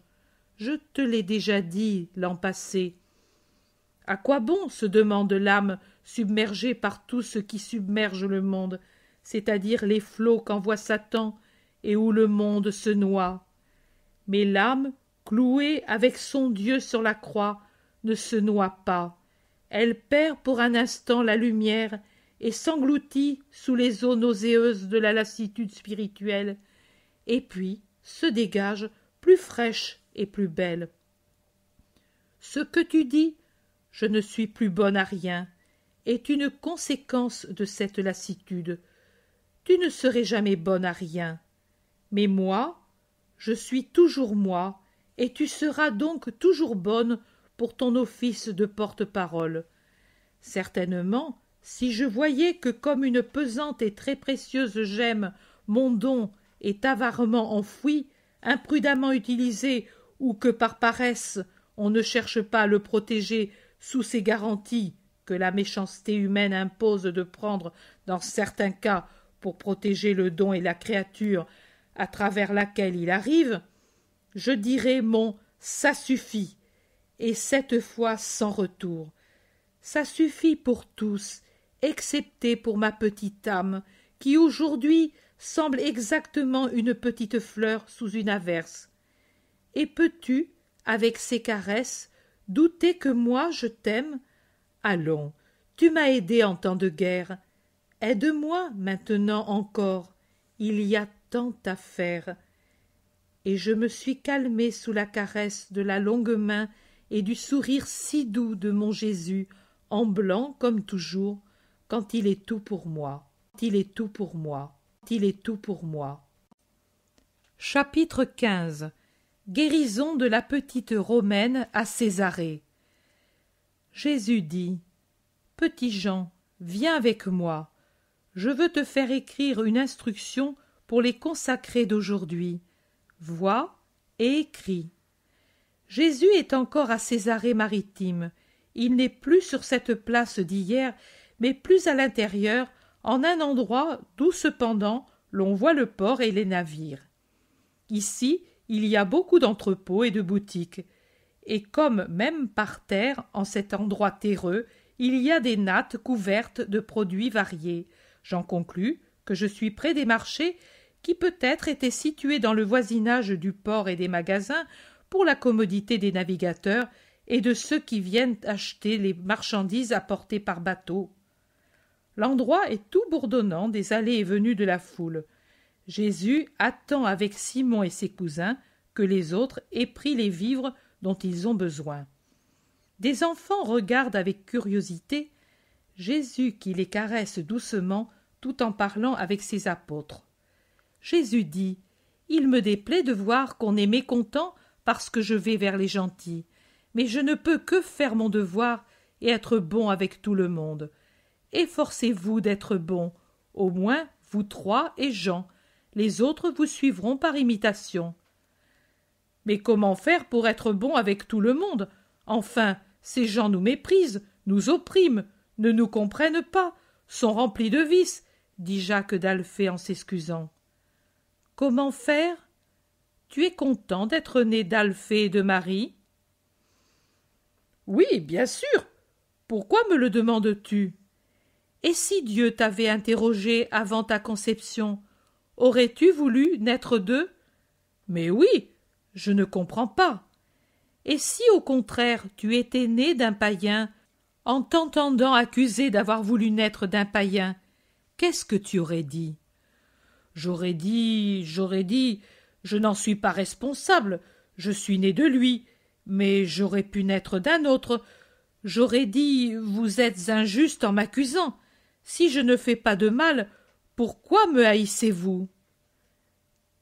Je te l'ai déjà dit l'an passé. À quoi bon, se demande l'âme submergée par tout ce qui submerge le monde, c'est-à-dire les flots qu'envoie Satan et où le monde se noie. Mais l'âme, clouée avec son Dieu sur la croix, ne se noie pas. Elle perd pour un instant la lumière et s'engloutit sous les eaux nauséeuses de la lassitude spirituelle, et puis se dégage plus fraîche et plus belle. Ce que tu dis, je ne suis plus bonne à rien, est une conséquence de cette lassitude. Tu ne serais jamais bonne à rien. Mais moi, je suis toujours moi, et tu seras donc toujours bonne pour ton office de porte-parole. Certainement, si je voyais que comme une pesante et très précieuse gemme, mon don est avarément enfoui, imprudemment utilisé, ou que par paresse on ne cherche pas à le protéger sous ces garanties que la méchanceté humaine impose de prendre dans certains cas pour protéger le don et la créature à travers laquelle il arrive, je dirais mon « ça suffit » et cette fois sans retour. Ça suffit pour tous, excepté pour ma petite âme, qui aujourd'hui semble exactement une petite fleur sous une averse. Et peux-tu, avec ces caresses, douter que moi je t'aime? Allons, tu m'as aidé en temps de guerre. Aide-moi maintenant encore, il y a tant à faire. Et je me suis calmée sous la caresse de la longue main et du sourire si doux de mon Jésus, en blanc comme toujours, quand il est tout pour moi, quand il est tout pour moi, quand il est tout pour moi. Chapitre 15. Guérison de la petite Romaine à Césarée. Jésus dit: Petit Jean, viens avec moi. Je veux te faire écrire une instruction pour les consacrés d'aujourd'hui. Vois et écris. Jésus est encore à Césarée-Maritime. Il n'est plus sur cette place d'hier, mais plus à l'intérieur, en un endroit d'où cependant l'on voit le port et les navires. Ici, il y a beaucoup d'entrepôts et de boutiques, et comme même par terre, en cet endroit terreux, il y a des nattes couvertes de produits variés, j'en conclus que je suis près des marchés qui peut-être étaient situés dans le voisinage du port et des magasins pour la commodité des navigateurs et de ceux qui viennent acheter les marchandises apportées par bateau. L'endroit est tout bourdonnant des allées et venues de la foule. Jésus attend avec Simon et ses cousins que les autres aient pris les vivres dont ils ont besoin. Des enfants regardent avec curiosité Jésus qui les caresse doucement tout en parlant avec ses apôtres. Jésus dit: Il me déplaît de voir qu'on est mécontent parce que je vais vers les gentils, mais je ne peux que faire mon devoir et être bon avec tout le monde. Efforcez-vous d'être bons, au moins vous trois et Jean, les autres vous suivront par imitation. Mais comment faire pour être bon avec tout le monde? Enfin, ces gens nous méprisent, nous oppriment, ne nous comprennent pas, sont remplis de vices, dit Jacques d'Alphée en s'excusant. Comment faire? Tu es content d'être né d'Alphée et de Marie? Oui, bien sûr. Pourquoi me le demandes-tu? Et si Dieu t'avait interrogé avant ta conception, aurais-tu voulu naître d'eux? Mais oui, je ne comprends pas. Et si au contraire tu étais né d'un païen, en t'entendant accusé d'avoir voulu naître d'un païen, qu'est-ce que tu aurais dit? J'aurais dit, je n'en suis pas responsable, je suis né de lui, mais j'aurais pu naître d'un autre. J'aurais dit, vous êtes injuste en m'accusant. Si je ne fais pas de mal, pourquoi me haïssez-vous?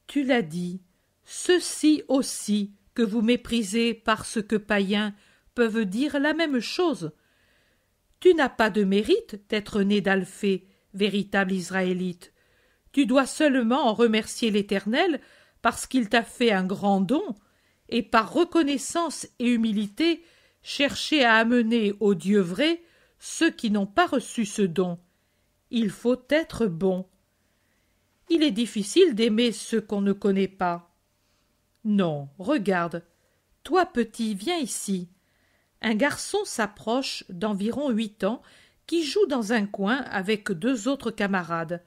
Tu l'as dit, ceux-ci aussi que vous méprisez parce que païens peuvent dire la même chose. Tu n'as pas de mérite d'être né d'Alphée, véritable Israélite. Tu dois seulement en remercier l'Éternel parce qu'il t'a fait un grand don, et par reconnaissance et humilité chercher à amener au Dieu vrai ceux qui n'ont pas reçu ce don. Il faut être bon. Il est difficile d'aimer ceux qu'on ne connaît pas. Non, regarde. Toi, petit, viens ici. Un garçon s'approche d'environ 8 ans qui joue dans un coin avec 2 autres camarades.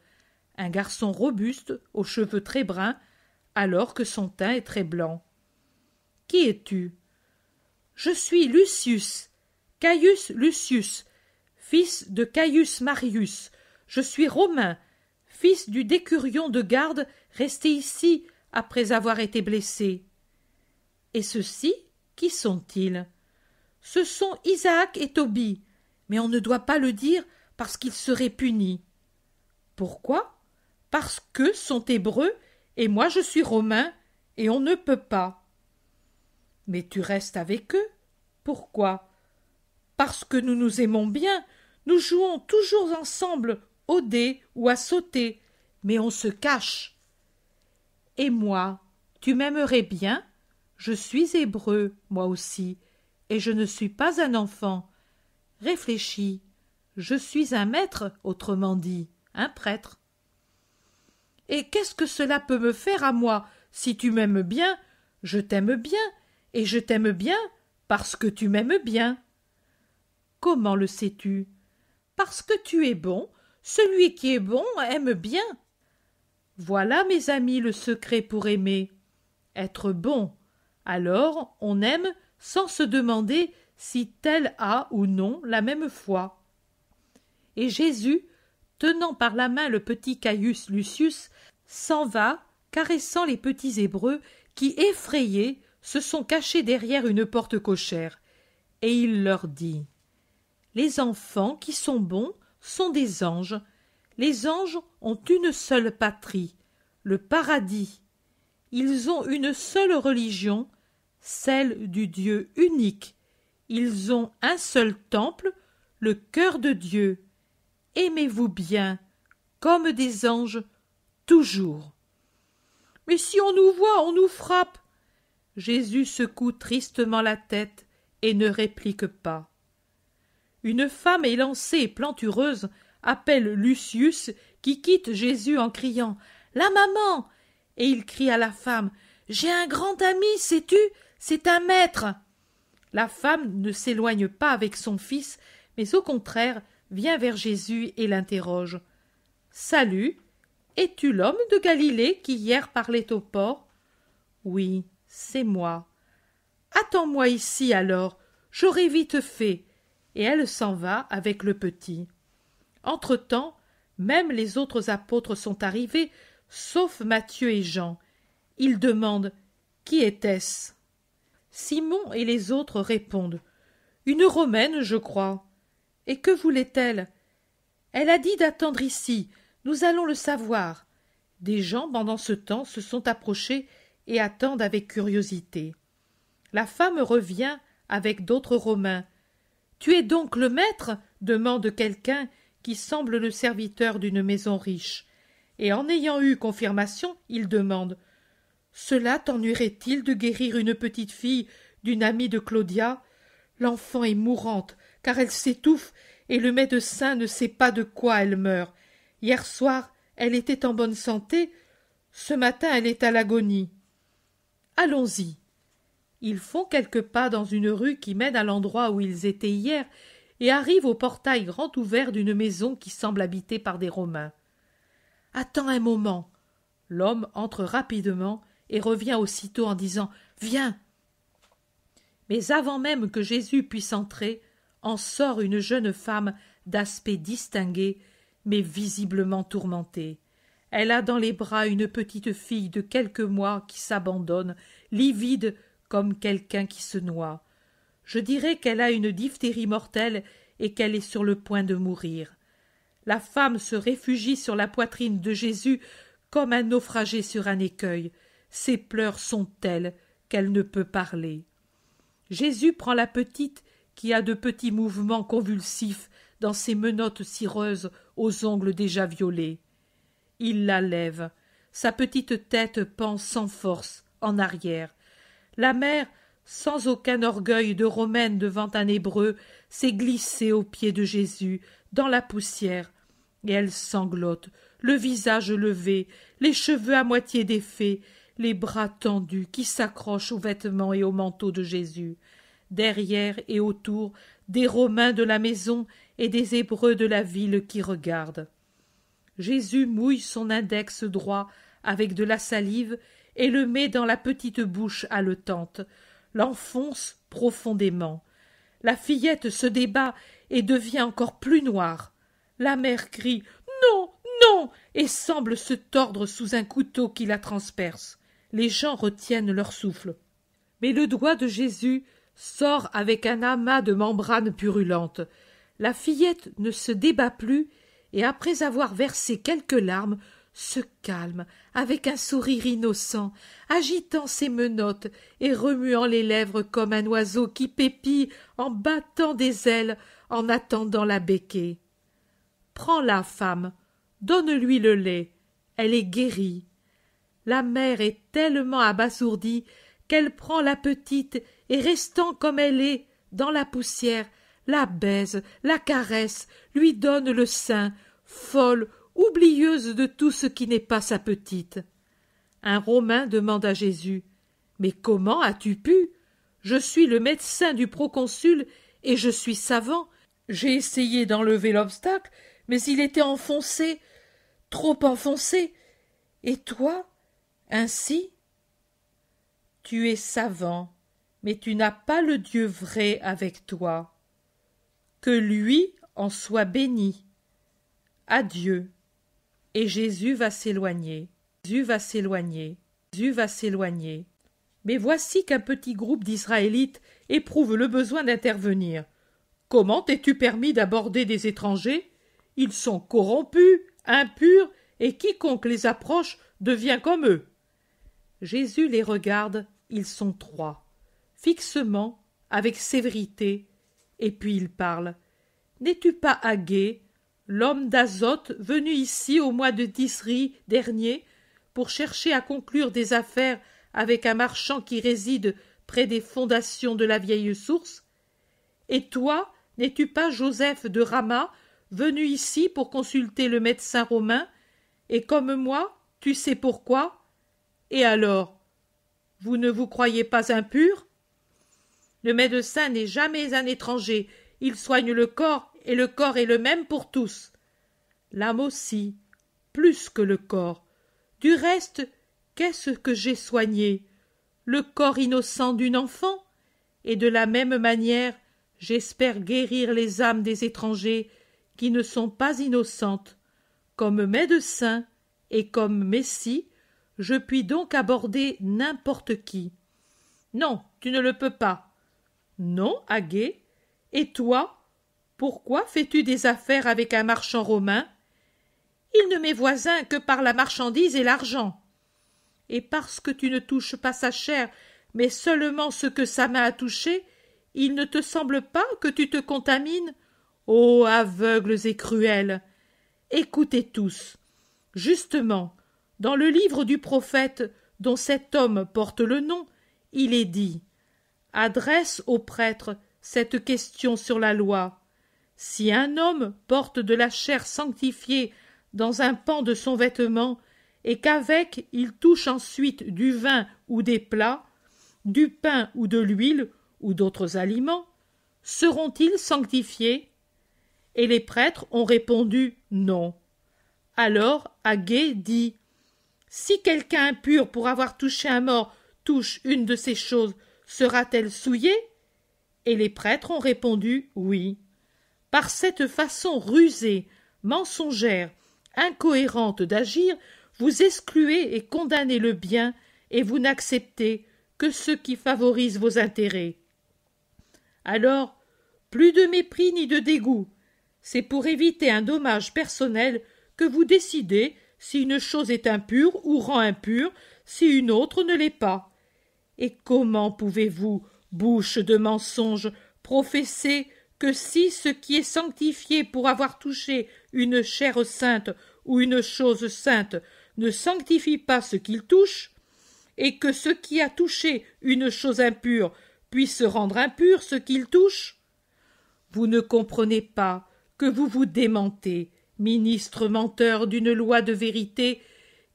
Un garçon robuste, aux cheveux très bruns, alors que son teint est très blanc. Qui es-tu? Je suis Lucius, Caius Lucius, fils de Caius Marius. Je suis romain, fils du décurion de garde resté ici après avoir été blessé. Et ceux-ci, qui sont-ils? Ce sont Isaac et Tobie, mais on ne doit pas le dire parce qu'ils seraient punis. Pourquoi? Parce qu'eux sont hébreux et moi je suis romain, et on ne peut pas. Mais tu restes avec eux? Pourquoi? Parce que nous nous aimons bien, nous jouons toujours ensemble au dé ou à sauter, mais on se cache. Et moi, tu m'aimerais bien? Je suis hébreu, moi aussi, et je ne suis pas un enfant. Réfléchis, je suis un maître, autrement dit, un prêtre. Et qu'est-ce que cela peut me faire à moi? Si tu m'aimes bien, je t'aime bien, et je t'aime bien parce que tu m'aimes bien. Comment le sais-tu? Parce que tu es bon, celui qui est bon aime bien. Voilà, mes amis, le secret pour aimer. Être bon. Alors on aime sans se demander si tel a ou non la même foi. Et Jésus, tenant par la main le petit Caius Lucius, s'en va, caressant les petits Hébreux qui, effrayés, se sont cachés derrière une porte cochère. Et il leur dit: les enfants qui sont bons sont des anges. Les anges ont une seule patrie, le paradis. Ils ont une seule religion, celle du Dieu unique. Ils ont un seul temple, le cœur de Dieu. Aimez-vous bien, comme des anges, toujours. Mais si on nous voit, on nous frappe. Jésus secoue tristement la tête et ne réplique pas. Une femme élancée et plantureuse appelle Lucius, qui quitte Jésus en criant « La maman !» Et il crie à la femme « J'ai un grand ami, sais-tu? C'est un maître !» La femme ne s'éloigne pas avec son fils, mais au contraire vient vers Jésus et l'interroge. « Salut, es-tu l'homme de Galilée qui hier parlait au port? »« Oui, c'est moi. »« Attends-moi ici alors, j'aurai vite fait. » Et elle s'en va avec le petit. Entre-temps, même les autres apôtres sont arrivés, sauf Matthieu et Jean. Ils demandent « Qui était-ce » Simon et les autres répondent « Une Romaine, je crois. » Et que voulait-elle? Elle a dit d'attendre ici, nous allons le savoir. Des gens, pendant ce temps, se sont approchés et attendent avec curiosité. La femme revient avec d'autres Romains. « Tu es donc le maître ?» demande quelqu'un qui semble le serviteur d'une maison riche. Et en ayant eu confirmation, il demande « Cela t'ennuierait-il de guérir une petite fille d'une amie de Claudia? L'enfant est mourante, car elle s'étouffe, et le médecin ne sait pas de quoi elle meurt. Hier soir, elle était en bonne santé, ce matin elle est à l'agonie. Allons-y. » Ils font quelques pas dans une rue qui mène à l'endroit où ils étaient hier et arrivent au portail grand ouvert d'une maison qui semble habitée par des Romains. « Attends un moment. » L'homme entre rapidement et revient aussitôt en disant « Viens !» Mais avant même que Jésus puisse entrer, en sort une jeune femme d'aspect distingué, mais visiblement tourmentée. Elle a dans les bras une petite fille de quelques mois qui s'abandonne, livide comme quelqu'un qui se noie. Je dirais qu'elle a une diphtérie mortelle et qu'elle est sur le point de mourir. La femme se réfugie sur la poitrine de Jésus comme un naufragé sur un écueil. Ses pleurs sont tels qu'elle ne peut parler. Jésus prend la petite qui a de petits mouvements convulsifs dans ses menottes cireuses aux ongles déjà violets. Il la lève. Sa petite tête pend sans force en arrière. La mère, sans aucun orgueil de Romaine devant un Hébreu, s'est glissée aux pieds de Jésus, dans la poussière, et elle sanglote, le visage levé, les cheveux à moitié défaits, les bras tendus qui s'accrochent aux vêtements et au manteau de Jésus. Derrière et autour, des Romains de la maison et des Hébreux de la ville qui regardent. Jésus mouille son index droit avec de la salive et le met dans la petite bouche haletante, l'enfonce profondément. La fillette se débat et devient encore plus noire. La mère crie « Non, non !» et semble se tordre sous un couteau qui la transperce. Les gens retiennent leur souffle. Mais le doigt de Jésus sort avec un amas de membranes purulentes. La fillette ne se débat plus et, après avoir versé quelques larmes, se calme, avec un sourire innocent, agitant ses menottes et remuant les lèvres comme un oiseau qui pépille en battant des ailes en attendant la becquée. Prends-la, femme, donne-lui le lait, elle est guérie. La mère est tellement abasourdie qu'elle prend la petite et restant comme elle est, dans la poussière, la baise, la caresse, lui donne le sein, folle, oublieuse de tout ce qui n'est pas sa petite. Un Romain demande à Jésus: « Mais comment as-tu pu? Je suis le médecin du proconsul et je suis savant. J'ai essayé d'enlever l'obstacle, mais il était enfoncé, trop enfoncé. Et toi, ainsi? Tu es savant, mais tu n'as pas le Dieu vrai avec toi. Que lui en soit béni. Adieu. » Et Jésus va s'éloigner. Jésus va s'éloigner. Jésus va s'éloigner. Mais voici qu'un petit groupe d'Israélites éprouve le besoin d'intervenir. Comment t'es-tu permis d'aborder des étrangers? Ils sont corrompus, impurs, et quiconque les approche devient comme eux. Jésus les regarde, ils sont trois, fixement, avec sévérité, et puis il parle. N'es-tu pas Agé, l'homme d'Azote venu ici au mois de Tisri dernier pour chercher à conclure des affaires avec un marchand qui réside près des fondations de la vieille source? Et toi, n'es-tu pas Joseph de Rama, venu ici pour consulter le médecin romain? Et comme moi, tu sais pourquoi? Et alors, vous ne vous croyez pas impurs? Le médecin n'est jamais un étranger, il soigne le corps, et le corps est le même pour tous. L'âme aussi, plus que le corps. Du reste, qu'est-ce que j'ai soigné? Le corps innocent d'une enfant? Et de la même manière, j'espère guérir les âmes des étrangers qui ne sont pas innocentes. Comme médecin et comme Messie, je puis donc aborder n'importe qui. Non, tu ne le peux pas. Non, Agé. Et toi, pourquoi fais-tu des affaires avec un marchand romain? Il ne m'est voisin que par la marchandise et l'argent. Et parce que tu ne touches pas sa chair, mais seulement ce que sa main a touché, il ne te semble pas que tu te contamines? Ô aveugles et cruels! Écoutez tous. Justement, dans le livre du prophète dont cet homme porte le nom, il est dit: adresse au prêtre cette question sur la loi. Si un homme porte de la chair sanctifiée dans un pan de son vêtement, et qu'avec il touche ensuite du vin ou des plats, du pain ou de l'huile ou d'autres aliments, seront-ils sanctifiés? Et les prêtres ont répondu non. Alors Agé dit: si quelqu'un impur pour avoir touché un mort touche une de ces choses, sera-t-elle souillée? Et les prêtres ont répondu oui. Par cette façon rusée, mensongère, incohérente d'agir, vous excluez et condamnez le bien, et vous n'acceptez que ce qui favorise vos intérêts. Alors, plus de mépris ni de dégoût. C'est pour éviter un dommage personnel que vous décidez si une chose est impure ou rend impure, si une autre ne l'est pas. Et comment pouvez-vous, bouche de mensonge, professer que si ce qui est sanctifié pour avoir touché une chair sainte ou une chose sainte ne sanctifie pas ce qu'il touche, et que ce qui a touché une chose impure puisse rendre impur ce qu'il touche? Vous ne comprenez pas que vous vous démentez, ministre menteur d'une loi de vérité,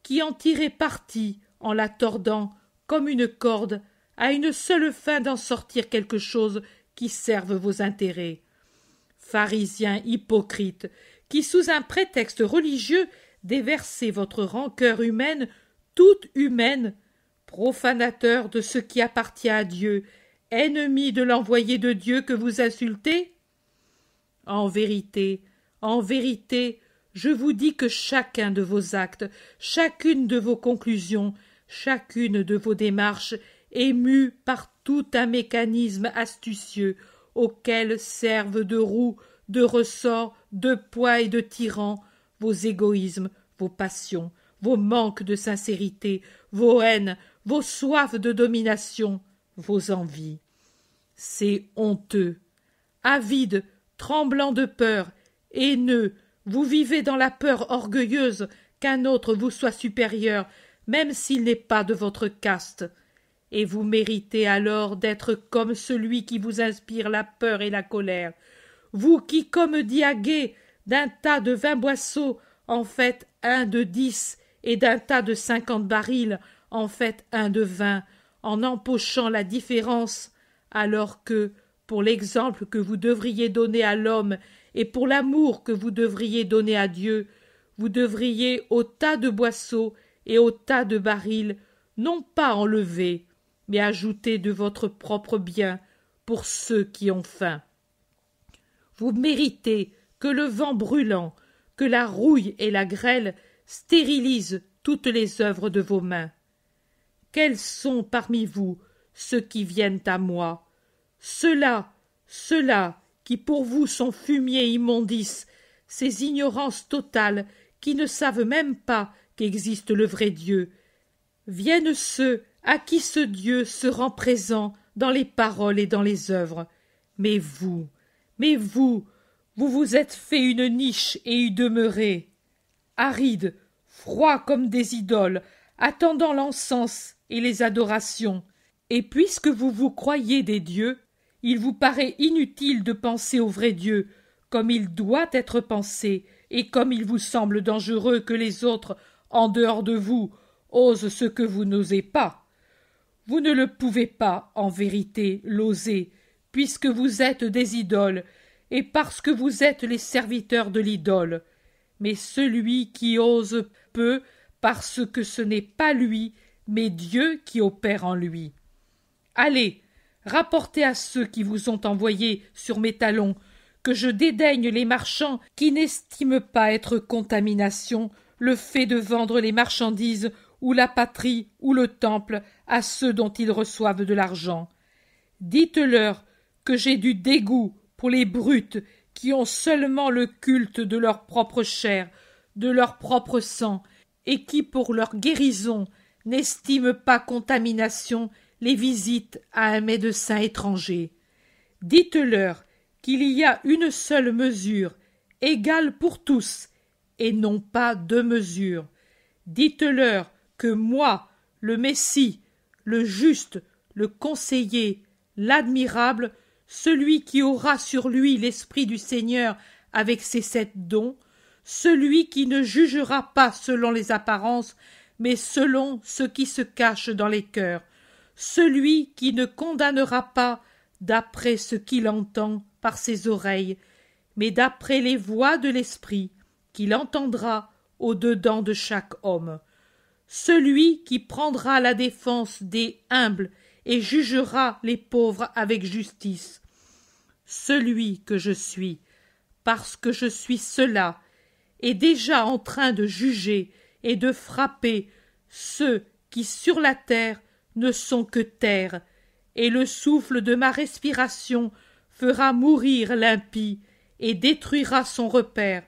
qui en tirez parti en la tordant comme une corde à une seule fin d'en sortir quelque chose qui serve vos intérêts. Pharisiens hypocrites, qui sous un prétexte religieux déversez votre rancœur humaine, toute humaine, profanateurs de ce qui appartient à Dieu, ennemis de l'envoyé de Dieu que vous insultez? En vérité, je vous dis que chacun de vos actes, chacune de vos conclusions, chacune de vos démarches est mue par tout un mécanisme astucieux auquel servent de roue, de ressort, de poids et de tyran vos égoïsmes, vos passions, vos manques de sincérité, vos haines, vos soifs de domination, vos envies. C'est honteux. Avide, tremblant de peur, haineux, vous vivez dans la peur orgueilleuse qu'un autre vous soit supérieur, même s'il n'est pas de votre caste. Et vous méritez alors d'être comme celui qui vous inspire la peur et la colère. Vous qui, comme Diagué, d'un tas de 20 boisseaux, en faites un de 10, et d'un tas de 50 barils, en faites un de 20, en empochant la différence, alors que, pour l'exemple que vous devriez donner à l'homme et pour l'amour que vous devriez donner à Dieu, vous devriez au tas de boisseaux et au tas de barils non pas enlever, mais ajouter de votre propre bien pour ceux qui ont faim. Vous méritez que le vent brûlant, que la rouille et la grêle stérilisent toutes les œuvres de vos mains. Quels sont parmi vous ceux qui viennent à moi? Ceux-là qui pour vous sont fumier immondice, ces ignorances totales qui ne savent même pas qu'existe le vrai Dieu. Viennent ceux à qui ce Dieu se rend présent dans les paroles et dans les œuvres. Mais vous vous êtes fait une niche et y demeurez. Arides, froids comme des idoles, attendant l'encens et les adorations. Et puisque vous vous croyez des dieux, il vous paraît inutile de penser au vrai Dieu, comme il doit être pensé, et comme il vous semble dangereux que les autres, en dehors de vous, osent ce que vous n'osez pas. Vous ne le pouvez pas, en vérité, l'oser, puisque vous êtes des idoles, et parce que vous êtes les serviteurs de l'idole. Mais celui qui ose peut, parce que ce n'est pas lui, mais Dieu qui opère en lui. Allez, rapportez à ceux qui vous ont envoyé sur mes talons que je dédaigne les marchands qui n'estiment pas être contamination le fait de vendre les marchandises ou la patrie ou le temple à ceux dont ils reçoivent de l'argent. Dites-leur que j'ai du dégoût pour les brutes qui ont seulement le culte de leur propre chair, de leur propre sang, et qui, pour leur guérison, n'estiment pas contamination les visites à un médecin étranger. Dites-leur qu'il y a une seule mesure, égale pour tous, et non pas deux mesures. Dites-leur que moi, le Messie, le juste, le conseiller, l'admirable, celui qui aura sur lui l'Esprit du Seigneur avec ses 7 dons, celui qui ne jugera pas selon les apparences, mais selon ce qui se cache dans les cœurs, celui qui ne condamnera pas d'après ce qu'il entend par ses oreilles, mais d'après les voix de l'Esprit qu'il entendra au-dedans de chaque homme, celui qui prendra la défense des humbles et jugera les pauvres avec justice, celui que je suis, parce que je suis cela, est déjà en train de juger et de frapper ceux qui sur la terre ne sont que terre, et le souffle de ma respiration fera mourir l'impie et détruira son repère,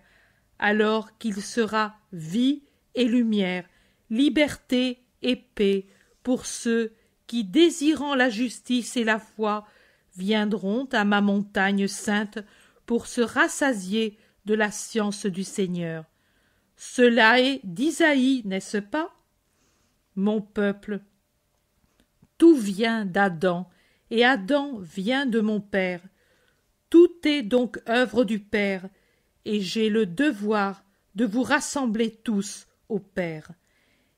alors qu'il sera vie et lumière, liberté et paix pour ceux qui, désirant la justice et la foi, viendront à ma montagne sainte pour se rassasier de la science du Seigneur. Cela est d'Isaïe, n'est-ce pas? Mon peuple, tout vient d'Adam, et Adam vient de mon Père. Tout est donc œuvre du Père, et j'ai le devoir de vous rassembler tous au Père.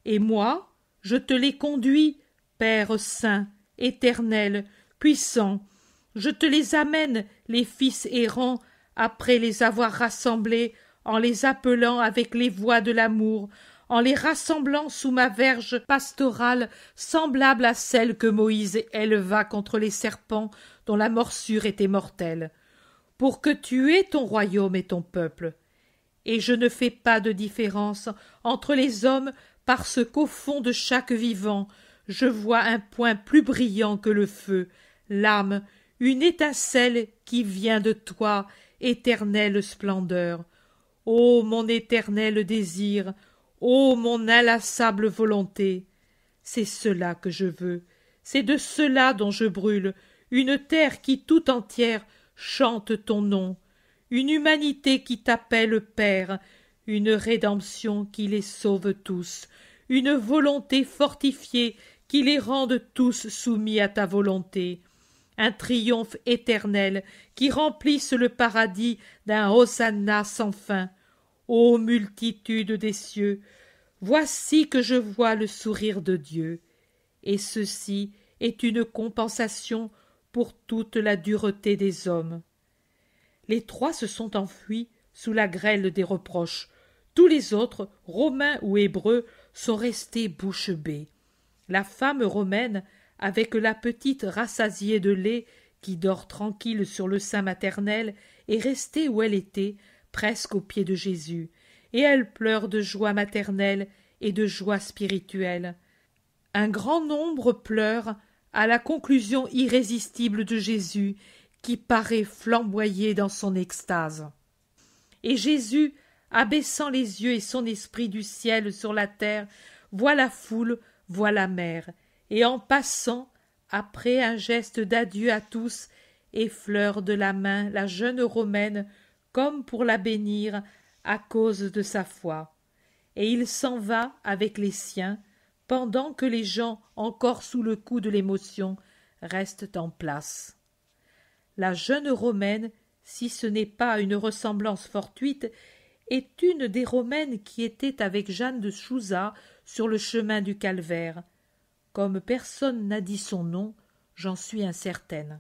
Et moi, je te les conduis, Père saint, éternel, puissant, je te les amène, les fils errants, après les avoir rassemblés, en les appelant avec les voix de l'amour, en les rassemblant sous ma verge pastorale semblable à celle que Moïse éleva contre les serpents dont la morsure était mortelle, pour que tu aies ton royaume et ton peuple. Et je ne fais pas de différence entre les hommes parce qu'au fond de chaque vivant, je vois un point plus brillant que le feu, l'âme, une étincelle qui vient de toi, éternelle splendeur. Ô mon éternel désir, Ô mon inlassable volonté, c'est cela que je veux, c'est de cela dont je brûle, une terre qui tout entière chante ton nom, une humanité qui t'appelle Père, une rédemption qui les sauve tous, une volonté fortifiée qui les rende tous soumis à ta volonté, un triomphe éternel qui remplisse le paradis d'un hosanna sans fin. Ô multitude des cieux, voici que je vois le sourire de Dieu, et ceci est une compensation pour toute la dureté des hommes. Les trois se sont enfuis sous la grêle des reproches. Tous les autres, romains ou hébreux, sont restés bouche bée. La femme romaine, avec la petite rassasiée de lait qui dort tranquille sur le sein maternel, est restée où elle était, presque aux pieds de Jésus, et elle pleure de joie maternelle et de joie spirituelle. Un grand nombre pleure à la conclusion irrésistible de Jésus, qui paraît flamboyer dans son extase. Et Jésus, abaissant les yeux et son esprit du ciel sur la terre, voit la foule, voit la mer, et en passant, après un geste d'adieu à tous, effleure de la main la jeune Romaine comme pour la bénir à cause de sa foi. Et il s'en va avec les siens, pendant que les gens, encore sous le coup de l'émotion, restent en place. La jeune Romaine, si ce n'est pas une ressemblance fortuite, est une des Romaines qui étaient avec Jeanne de Chuza sur le chemin du Calvaire. Comme personne n'a dit son nom, j'en suis incertaine.